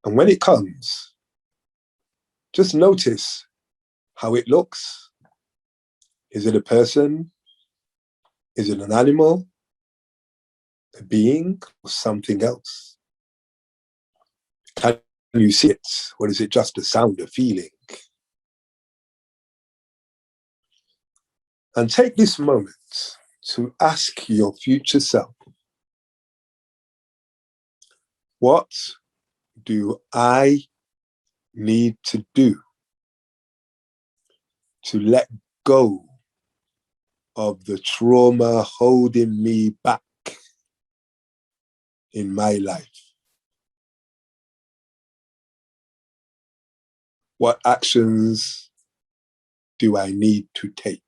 [SPEAKER 2] And when it comes, just notice how it looks. Is it a person? Is it an animal? A being? Or something else? Can you see it? Or is it just a sound, a feeling? And take this moment to ask your future self, what do I need to do to let go of the trauma holding me back in my life? What actions do I need to take?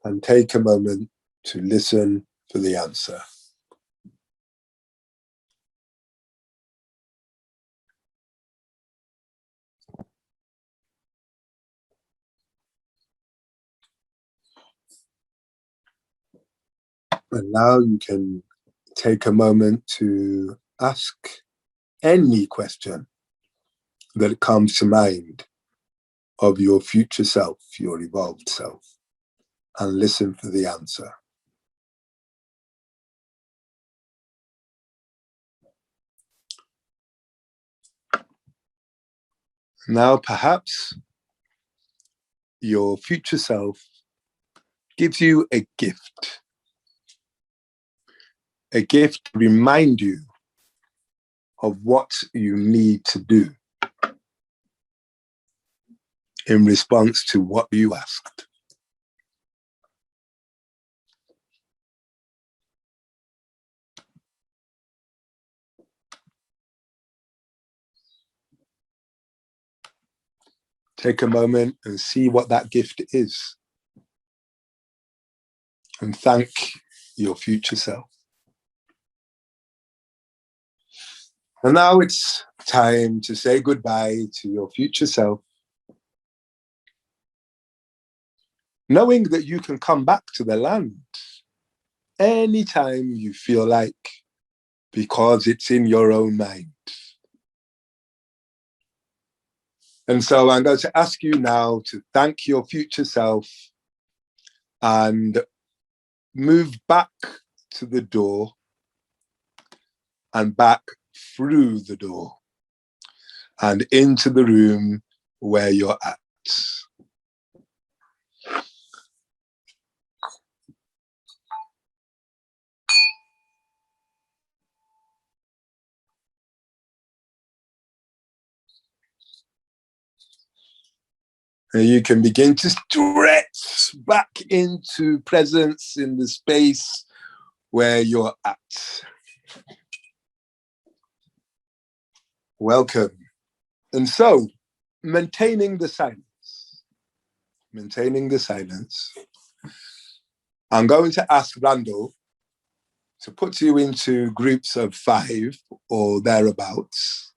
[SPEAKER 2] and take a moment to listen for the answer. And now you can take a moment to ask any question that comes to mind of your future self, your evolved self, and listen for the answer. Now, perhaps your future self gives you a gift to remind you of what you need to do in response to what you asked. Take a moment and see what that gift is, and thank your future self. And now it's time to say goodbye to your future self, knowing that you can come back to the land anytime you feel like, because it's in your own mind. And so I'm going to ask you now to thank your future self and move back to the door and back through the door and into the room where you're at. And you can begin to stretch back into presence in the space where you're at. Welcome. And so, maintaining the silence, I'm going to ask Randall to put you into groups of 5 or thereabouts.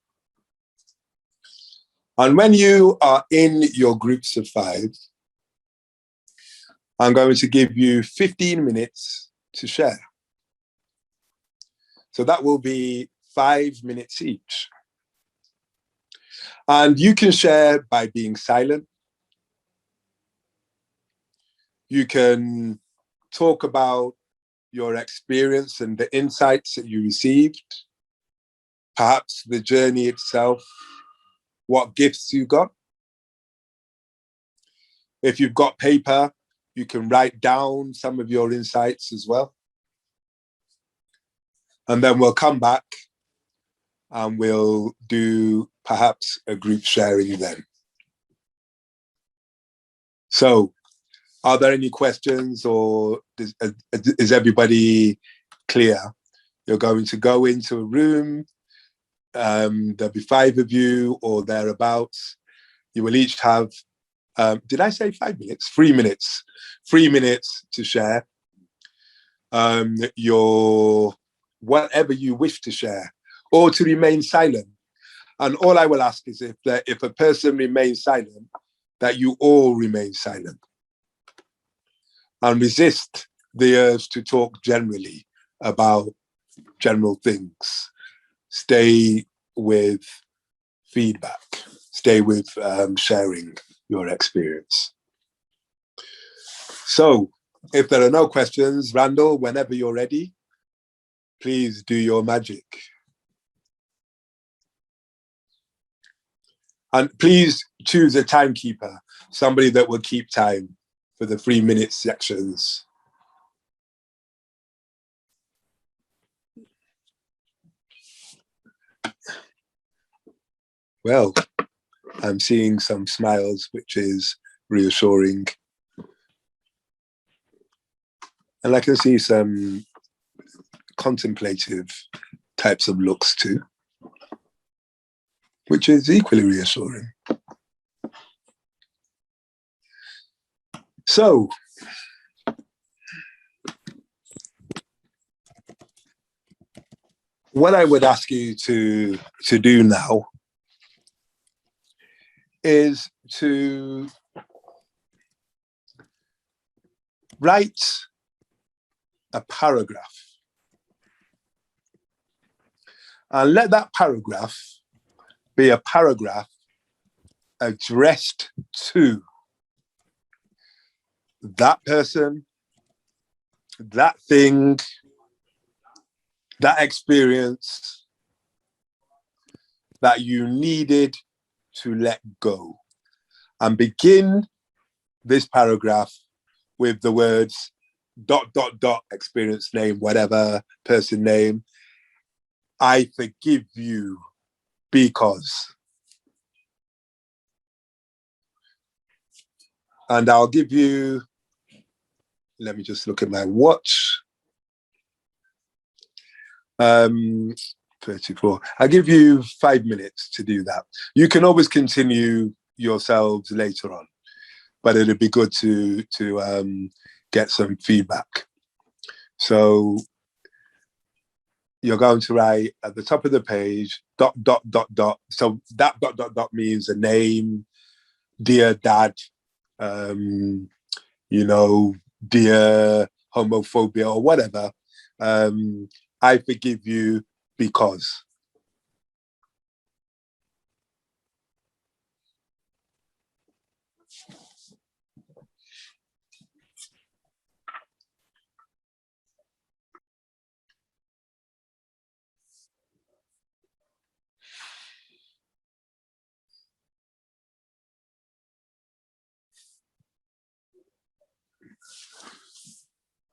[SPEAKER 2] And when you are in your groups of 5, I'm going to give you 15 minutes to share. So that will be 5 minutes each. And you can share by being silent. You can talk about your experience and the insights that you received, perhaps the journey itself, what gifts you got. If you've got paper, you can write down some of your insights as well. And then we'll come back and we'll do perhaps a group sharing then. So, are there any questions, or is everybody clear? You're going to go into a room. There'll be 5 of you or thereabouts. You will each have, did I say 5 minutes? 3 minutes. 3 minutes to share your whatever you wish to share, or to remain silent. And all I will ask is if a person remains silent, that you all remain silent. And resist the urge to talk generally about general things. Stay with feedback. Stay with sharing your experience. So, if there are no questions, Randall, whenever you're ready, please do your magic. And please choose a timekeeper, somebody that will keep time for the 3-minute sections. Well, I'm seeing some smiles, which is reassuring. And I can see some contemplative types of looks too, which is equally reassuring. So, what I would ask you to do now is to write a paragraph, and let that paragraph be a paragraph addressed to that person, that thing, that experience that you needed to let go. And begin this paragraph with the words ... experience name, whatever, person name. I forgive you because. And I'll give you, let me just look at my watch. 34. I'll give you 5 minutes to do that. You can always continue yourselves later on, but it'd be good to get some feedback. So you're going to write at the top of the page ... So that ... means a name, dear dad, you know, dear homophobia or whatever. I forgive you because.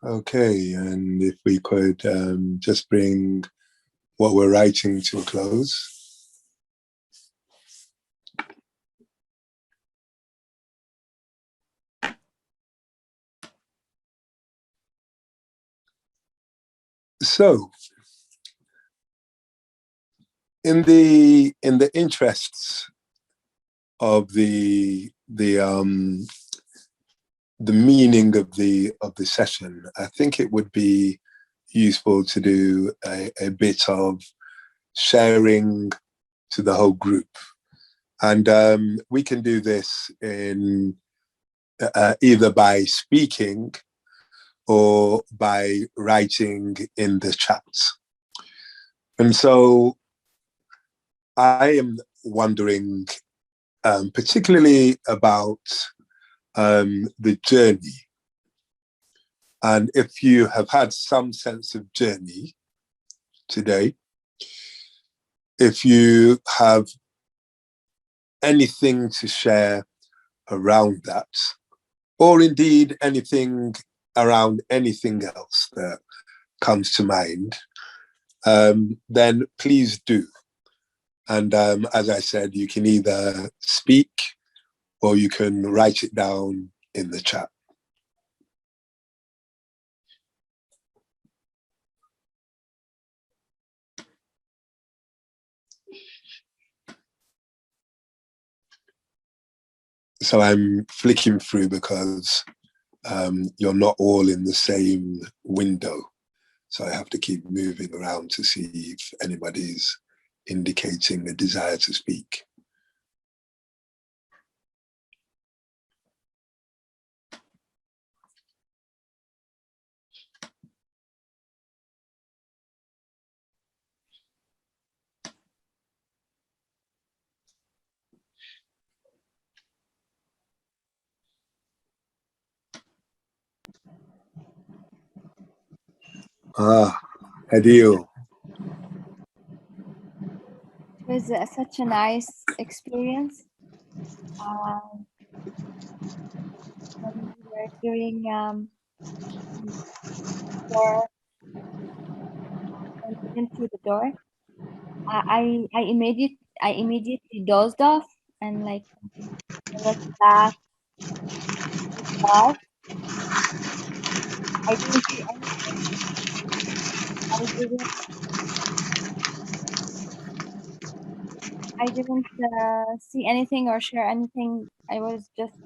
[SPEAKER 2] Okay, and if we could just bring what we're writing to a close. So, in the interests of the meaning of the session, I think it would be useful to do a bit of sharing to the whole group, and we can do this in either by speaking or by writing in the chat. And so I am wondering particularly about the journey. And if you have had some sense of journey today, if you have anything to share around that, or indeed anything around anything else that comes to mind, then please do. And as I said, you can either speak or you can write it down in the chat. So I'm flicking through because you're not all in the same window. So I have to keep moving around to see if anybody's indicating a desire to speak. Adil.
[SPEAKER 3] It was such a nice experience. When we were doing door, when we went through the door, I immediately dozed off, and like I was back to class. I didn't see anything. I didn't see anything or share anything. I was just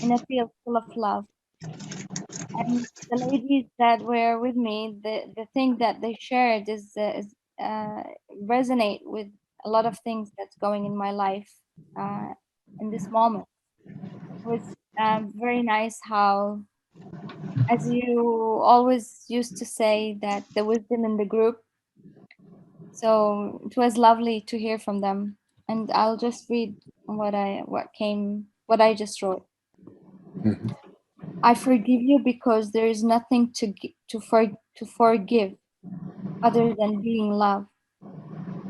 [SPEAKER 3] in a field full of love. And the ladies that were with me, the thing that they shared is resonate with a lot of things that's going in my life in this moment. It was very nice how, as you always used to say, that the wisdom in the group. So it was lovely to hear from them. And I'll just read what I just wrote.
[SPEAKER 2] Mhm.
[SPEAKER 3] I forgive you because there is nothing to forgive other than being loved.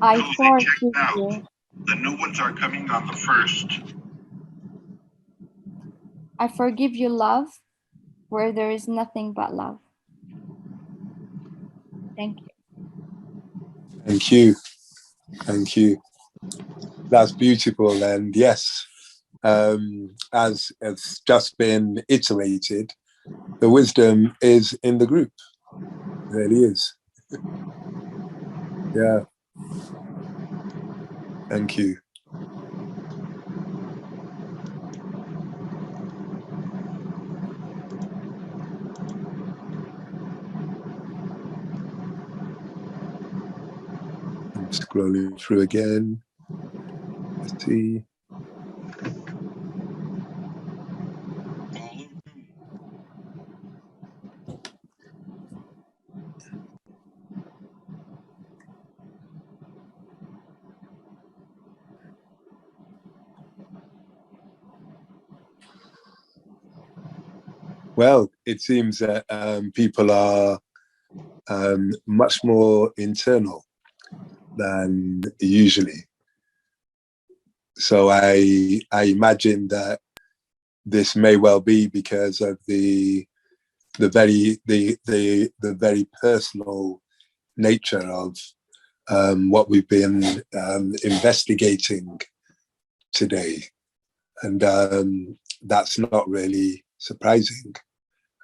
[SPEAKER 3] I
[SPEAKER 4] Jose, check
[SPEAKER 3] forgive
[SPEAKER 4] now.
[SPEAKER 3] you.
[SPEAKER 4] The new ones are coming on the 1st.
[SPEAKER 3] I forgive you, love, where there is nothing but love. Thank you.
[SPEAKER 2] Thank you. Thank you. That's beautiful. And yes, as it's just been iterated, the wisdom is in the group. It really is. Yeah. Thank you. I'm scrolling through again. Let's see. Well, it seems that people are much more internal than usually. So I imagine that this may well be because of the very personal nature of what we've been investigating today, and that's not really surprising,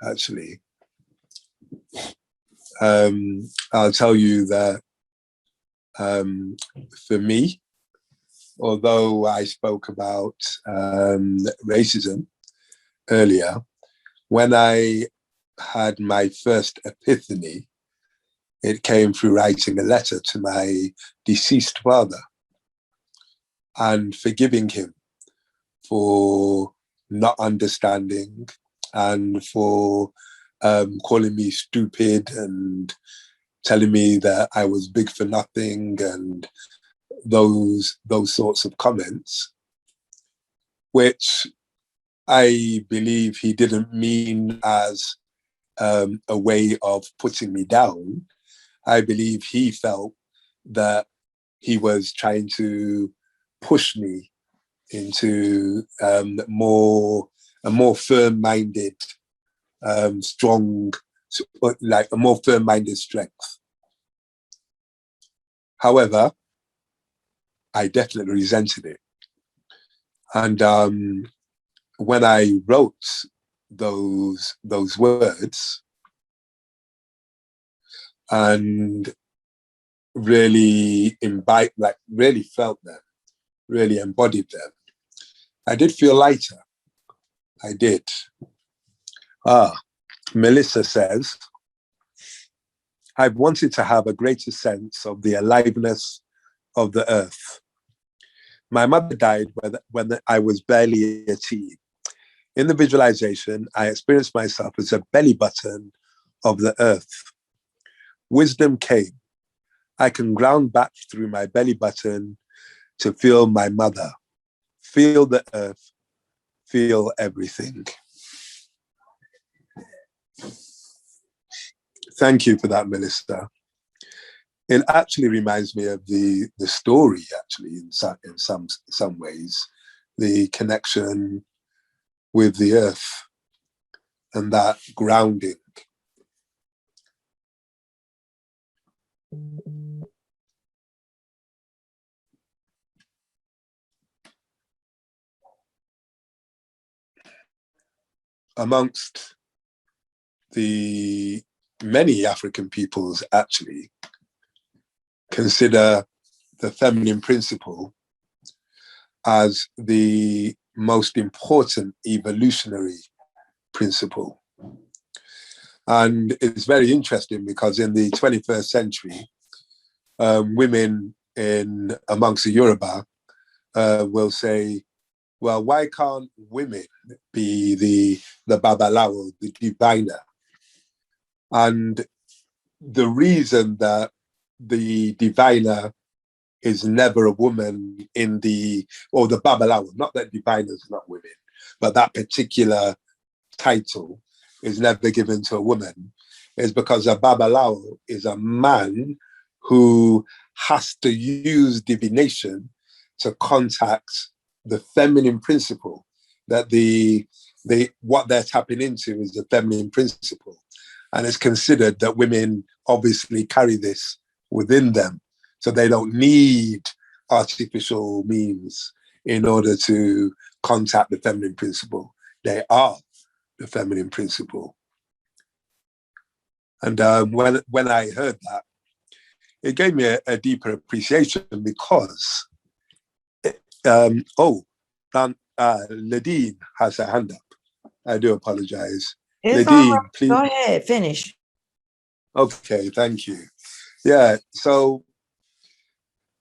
[SPEAKER 2] actually. I'll tell you that for me, although I spoke about racism earlier, when I had my first epiphany, it came through writing a letter to my deceased father and forgiving him for not understanding and for calling me stupid and telling me that I was big for nothing and those sorts of comments, which I believe he didn't mean as a way of putting me down. I believe he felt that he was trying to push me into a more firm-minded, strong, like a more firm-minded strength. However, I definitely resented it, and when I wrote those words and really really felt them, really embodied them, I did feel lighter. I did. Melissa says, I've wanted to have a greater sense of the aliveness of the earth. My mother died when I was barely a teen. In the visualization, I experienced myself as a belly button of the earth. Wisdom came. I can ground back through my belly button to feel my mother, feel the earth, feel everything. Thank you for that, Melissa. It actually reminds me of the story, actually, in some ways, the connection with the earth and that grounding. Amongst the many African peoples, actually, consider the feminine principle as the most important evolutionary principle. And it's very interesting because in the 21st century, women in amongst the Yoruba will say, well, why can't women be the babalawo, the diviner? And the reason that the diviner is never a woman or the babalawo, not that diviners are not women, but that particular title is never given to a woman, is because a babalawo is a man who has to use divination to contact the feminine principle, that what they're tapping into is the feminine principle. And it's considered that women obviously carry this within them. So they don't need artificial means in order to contact the feminine principle. They are the feminine principle. And when I heard that, it gave me a deeper appreciation because, Ladine has a hand up. I do apologize.
[SPEAKER 5] It's all
[SPEAKER 2] Ladine,
[SPEAKER 5] right.
[SPEAKER 2] please.
[SPEAKER 5] Go ahead, finish.
[SPEAKER 2] Okay, thank you. Yeah, so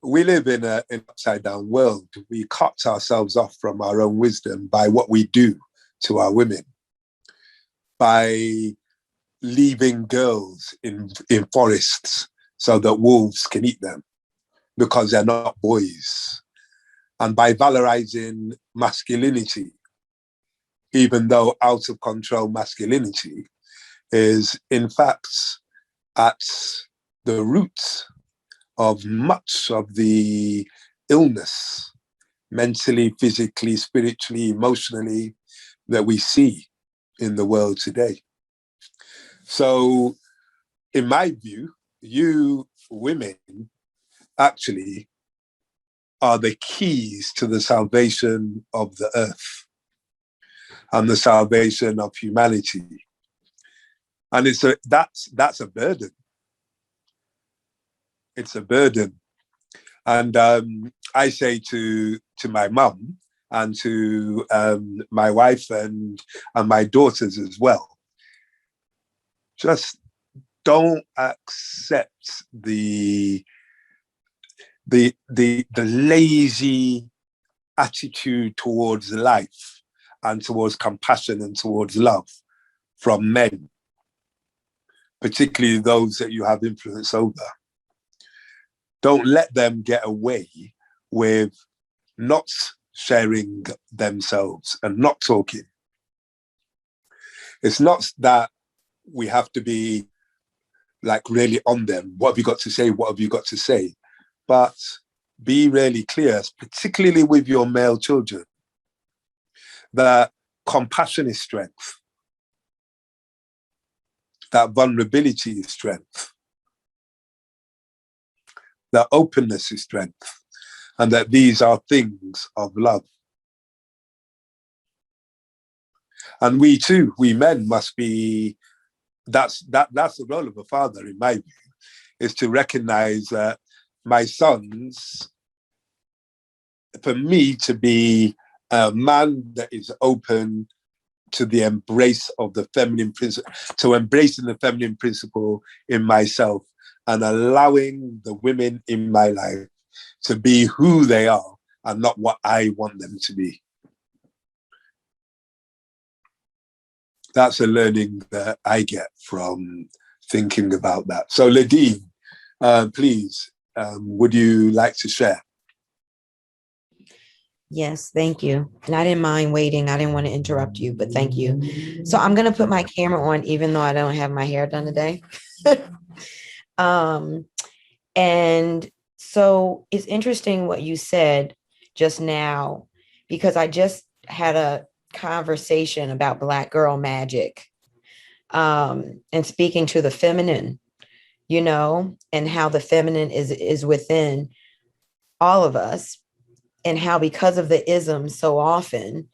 [SPEAKER 2] we live in an upside down world. We cut ourselves off from our own wisdom by what we do to our women, by leaving girls in forests so that wolves can eat them because they're not boys, and by valorizing masculinity, even though out of control masculinity is in fact at the root of much of the illness, mentally, physically, spiritually, emotionally, that we see in the world today. So, in my view, you women actually are the keys to the salvation of the earth and the salvation of humanity. And that's a burden. It's a burden. And I say to my mum and to my wife and my daughters as well, just don't accept the lazy attitude towards life and towards compassion and towards love from men, particularly those that you have influence over. Don't let them get away with not sharing themselves and not talking. It's not that we have to be like really on them. What have you got to say? What have you got to say? But be really clear, particularly with your male children, that compassion is strength, that vulnerability is strength, that openness is strength, and that these are things of love. And we too, we men must be, that's the role of a father, in my view, is to recognize that my sons, for me to be a man that is open to the embrace of the feminine principle, to embracing the feminine principle in myself and allowing the women in my life to be who they are and not what I want them to be. That's a learning that I get from thinking about that. So Ladine, please, would you like to share?
[SPEAKER 5] Yes, thank you. And I didn't mind waiting. I didn't want to interrupt you, but thank you. So I'm going to put my camera on, even though I don't have my hair done today. And so it's interesting what you said just now, because I just had a conversation about Black girl magic, and speaking to the feminine, you know, and how the feminine is within all of us, and how because of the isms so often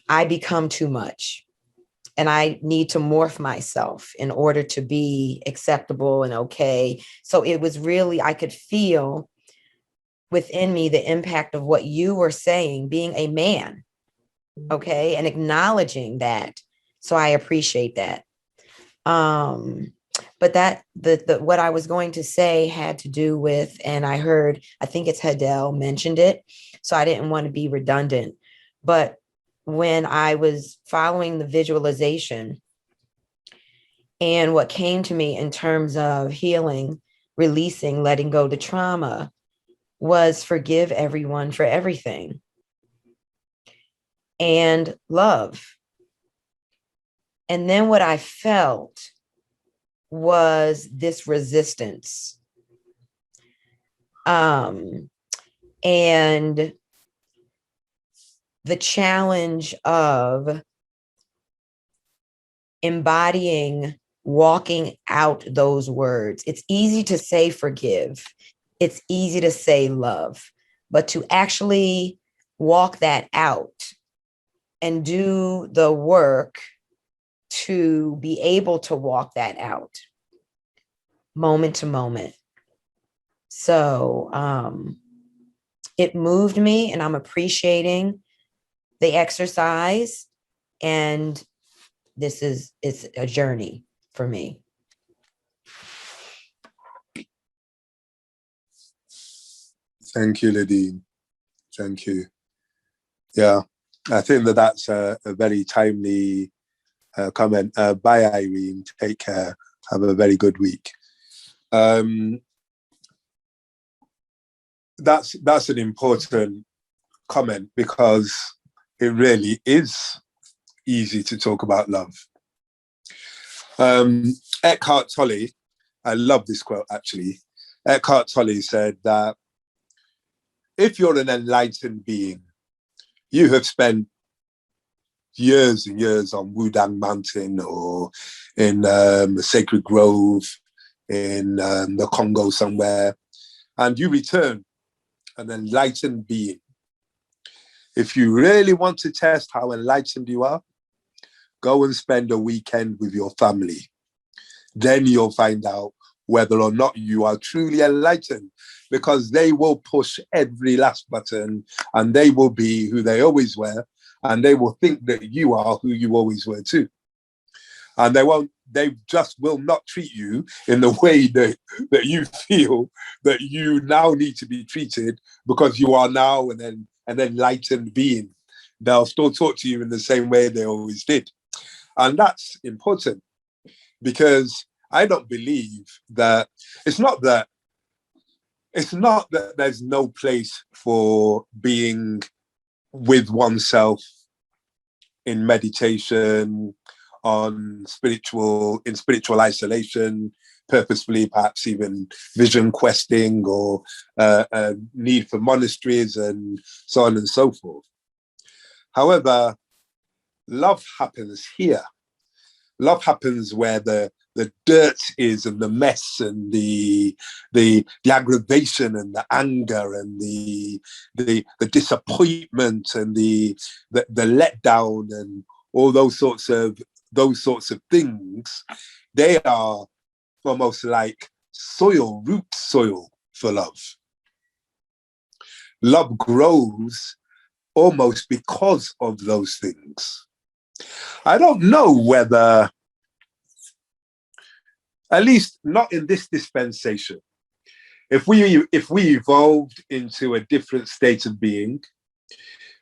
[SPEAKER 5] I become too much and I need to morph myself in order to be acceptable and okay. So it was really, I could feel within me the impact of what you were saying, being a man, okay, and acknowledging that. So I appreciate that. but that the what I was going to say had to do with, and I think it's Hadel mentioned it, so I didn't want to be redundant. But when I was following the visualization, and what came to me in terms of healing, releasing, letting go the trauma, was forgive everyone for everything and love. And then what I felt was this resistance. And the challenge of embodying, walking out those words. It's easy to say forgive. It's easy to say love, but to actually walk that out and do the work to be able to walk that out moment to moment. So it moved me, and I'm appreciating the exercise. And it's a journey for me.
[SPEAKER 2] Thank you, Lidine. Thank you. Yeah, I think that's a very timely comment. Bye, Irene. Take care. Have a very good week. That's an important comment, because it really is easy to talk about love. Eckhart Tolle, I love this quote actually. Eckhart Tolle said that if you're an enlightened being, you have spent years and years on Wudang Mountain or in a sacred grove in the Congo somewhere, and you return an enlightened being. If you really want to test how enlightened you are, go and spend a weekend with your family. Then you'll find out whether or not you are truly enlightened, because they will push every last button and they will be who they always were, and they will think that you are who you always were too. And they just will not treat you in the way that you feel that you now need to be treated, because you are now an enlightened being. They'll still talk to you in the same way they always did. And that's important, because I don't believe that it's not that there's no place for being with oneself in meditation, in spiritual isolation, purposefully, perhaps even vision questing, or a need for monasteries and so on and so forth. However, love happens here. Love happens where the dirt is, and the mess, and the aggravation, and the anger, and the disappointment, and the letdown, and all those sorts of things. They are almost like root soil for love. Love grows almost because of those things. I don't know whether, at least not in this dispensation, if we evolved into a different state of being,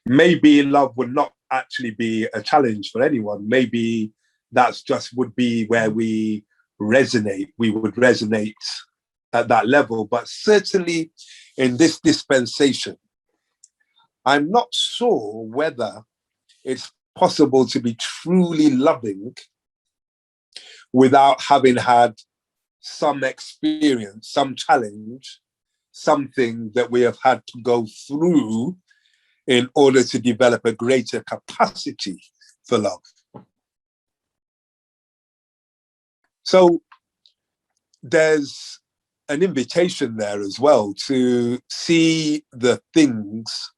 [SPEAKER 2] maybe love would not actually be a challenge for anyone. Maybe that's just would be where we resonate. We would resonate at that level. But certainly in this dispensation, I'm not sure whether it's possible to be truly loving without having had some experience, some challenge, something that we have had to go through in order to develop a greater capacity for love. So there's an invitation there as well to see the things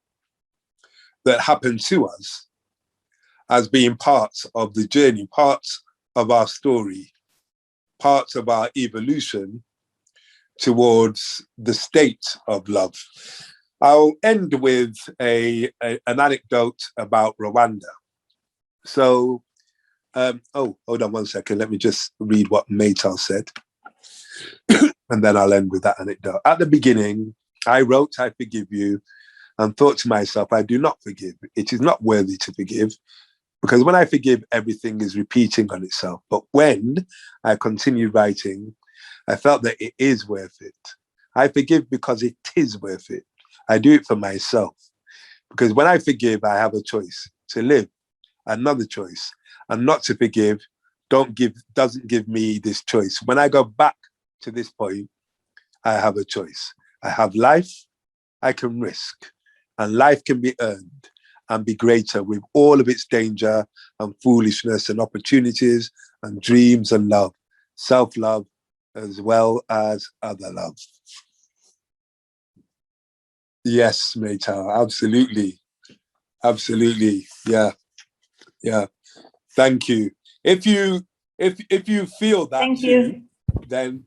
[SPEAKER 2] that happen to us as being parts of the journey, parts of our story, parts of our evolution towards the state of love. I'll end with an anecdote about Rwanda. So Oh, hold on one second. Let me just read what Maytal said. And then I'll end with that anecdote. At the beginning, I wrote, I forgive you, and thought to myself, I do not forgive. It is not worthy to forgive, because when I forgive, everything is repeating on itself. But when I continued writing, I felt that it is worth it. I forgive because it is worth it. I do it for myself. Because when I forgive, I have a choice to live, another choice, and not to forgive doesn't give me this choice. When I go back to this point, I have a choice. I have life I can risk, and life can be earned and be greater with all of its danger and foolishness and opportunities and dreams and love, self-love, as well as other love. Yes, Maytal, absolutely. Absolutely. Yeah. Yeah. Thank you. If you feel that
[SPEAKER 3] Thank
[SPEAKER 2] too,
[SPEAKER 3] you.
[SPEAKER 2] then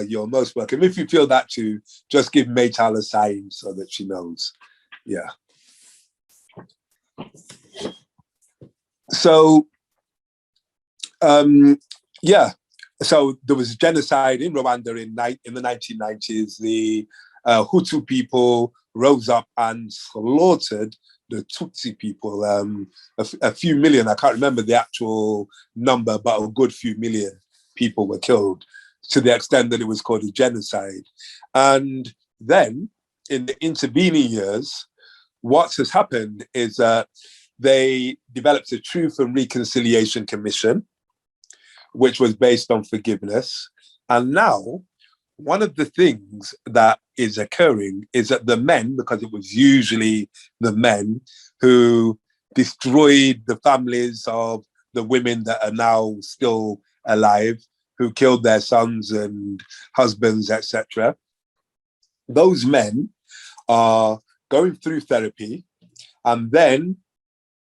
[SPEAKER 2] you're most welcome. If you feel that too, just give Maytal a sign so that she knows. Yeah. So yeah. So there was genocide in Rwanda in the 1990s. The Hutu people rose up and slaughtered the Tutsi people. A few million, I can't remember the actual number, but a good few million people were killed, to the extent that it was called a genocide. And then in the intervening years, what has happened is that they developed a Truth and Reconciliation Commission, which was based on forgiveness. And now, one of the things that is occurring is that the men, because it was usually the men who destroyed the families of the women that are now still alive, who killed their sons and husbands, etc., those men are going through therapy and then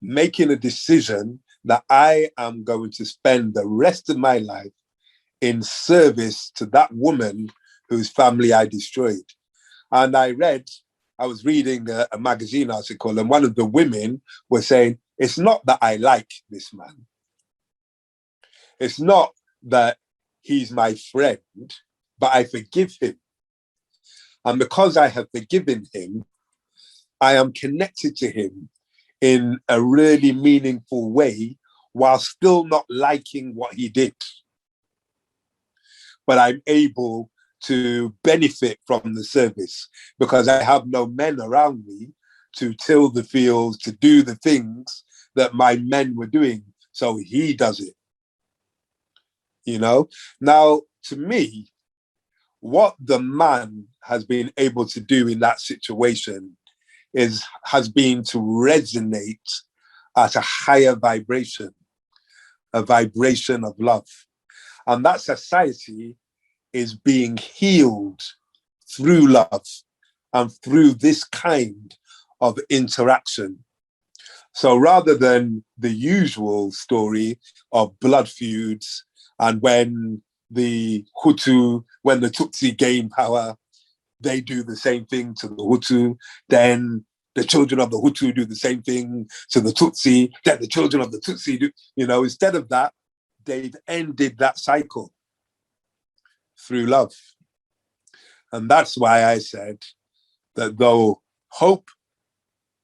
[SPEAKER 2] making a decision that I am going to spend the rest of my life in service to that woman whose family I destroyed. And I was reading a magazine article, and one of the women was saying, it's not that I like this man. It's not that he's my friend, but I forgive him. And because I have forgiven him, I am connected to him in a really meaningful way while still not liking what he did. But I'm able to benefit from the service because I have no men around me to till the fields, to do the things that my men were doing. So he does it. You know? Now, to me, what the man has been able to do in that situation has been to resonate at a higher vibration, a vibration of love. And that society is being healed through love and through this kind of interaction. So rather than the usual story of blood feuds and when the Tutsi gain power, they do the same thing to the Hutu, then the children of the Hutu do the same thing to the Tutsi, then the children of the Tutsi do, instead of that, they've ended that cycle through love. And that's why I said that though hope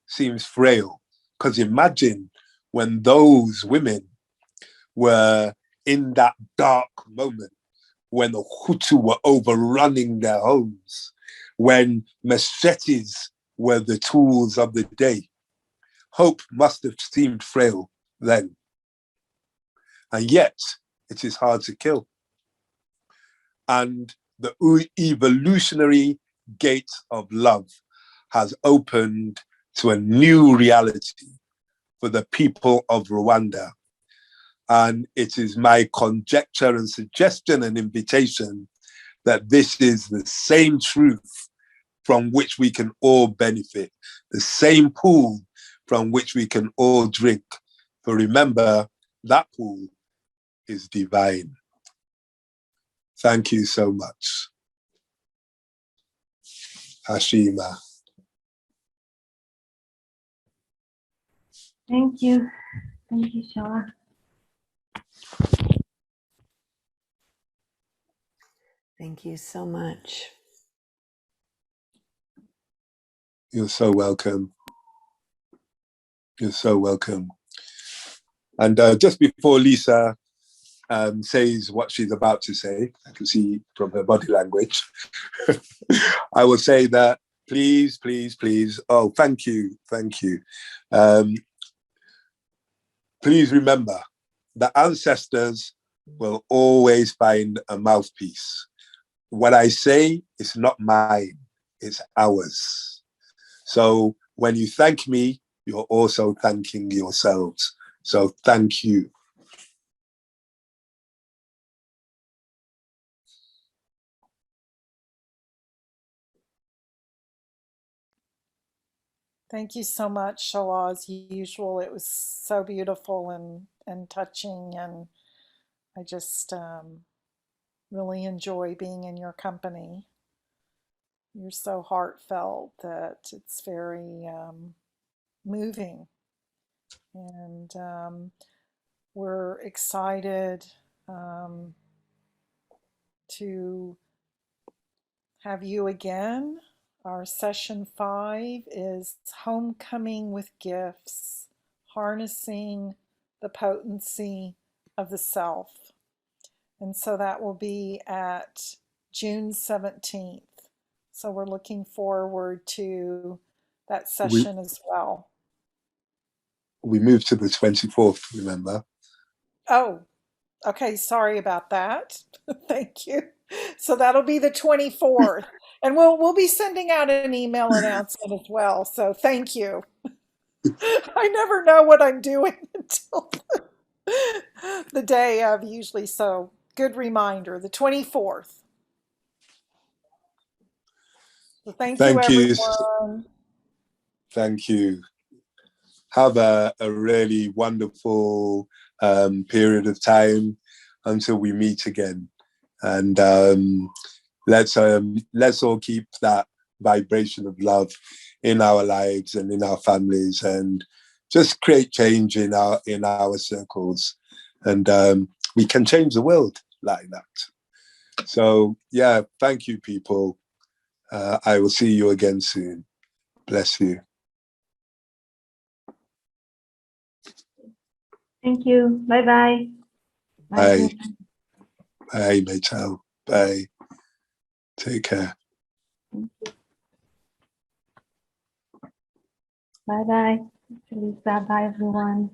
[SPEAKER 2] seems frail, because imagine when those women were in that dark moment, when the Hutu were overrunning their homes, when machetes were the tools of the day. Hope must have seemed frail then. And yet, it is hard to kill. And the evolutionary gate of love has opened to a new reality for the people of Rwanda. And it is my conjecture and suggestion and invitation that this is the same truth from which we can all benefit, the same pool from which we can all drink. For remember, that pool is divine. Thank you so much. Hashima.
[SPEAKER 3] Thank you. Thank you, Shola.
[SPEAKER 6] Thank you so much.
[SPEAKER 2] You're so welcome. You're so welcome. And just before Lisa says what she's about to say, I can see from her body language, I will say that please, please, please, oh, thank you. Please remember the ancestors will always find a mouthpiece. What I say is not mine, it's ours. So when you thank me, you're also thanking yourselves. So thank you.
[SPEAKER 1] Thank you so much, Shola. As usual, it was so beautiful and touching, and I just really enjoy being in your company. You're so heartfelt that it's very moving, and we're excited to have you again. Our session 5 is Homecoming with Gifts, Harnessing the Potency of the Self. And so that will be at June 17th. So we're looking forward to that
[SPEAKER 2] We
[SPEAKER 1] session as well.
[SPEAKER 2] we moved to the 24th, remember?
[SPEAKER 1] Oh, okay. Sorry about that. Thank you. So that'll be the 24th. And we'll be sending out an email announcement as well. So thank you. I never know what I'm doing until the day of usually. So good reminder, the 24th. So thank you,
[SPEAKER 2] Thank you.
[SPEAKER 1] everyone.
[SPEAKER 2] Thank you. Have a really wonderful period of time until we meet again. And let's all keep that vibration of love in our lives and in our families, and just create change in our circles. And we can change the world like that. So yeah, thank you, people. I will see you again soon. Bless you.
[SPEAKER 3] Thank you. Bye-bye.
[SPEAKER 2] Bye. Bye, Maytel. Bye. Take care.
[SPEAKER 3] Bye-bye. Lisa, bye, everyone.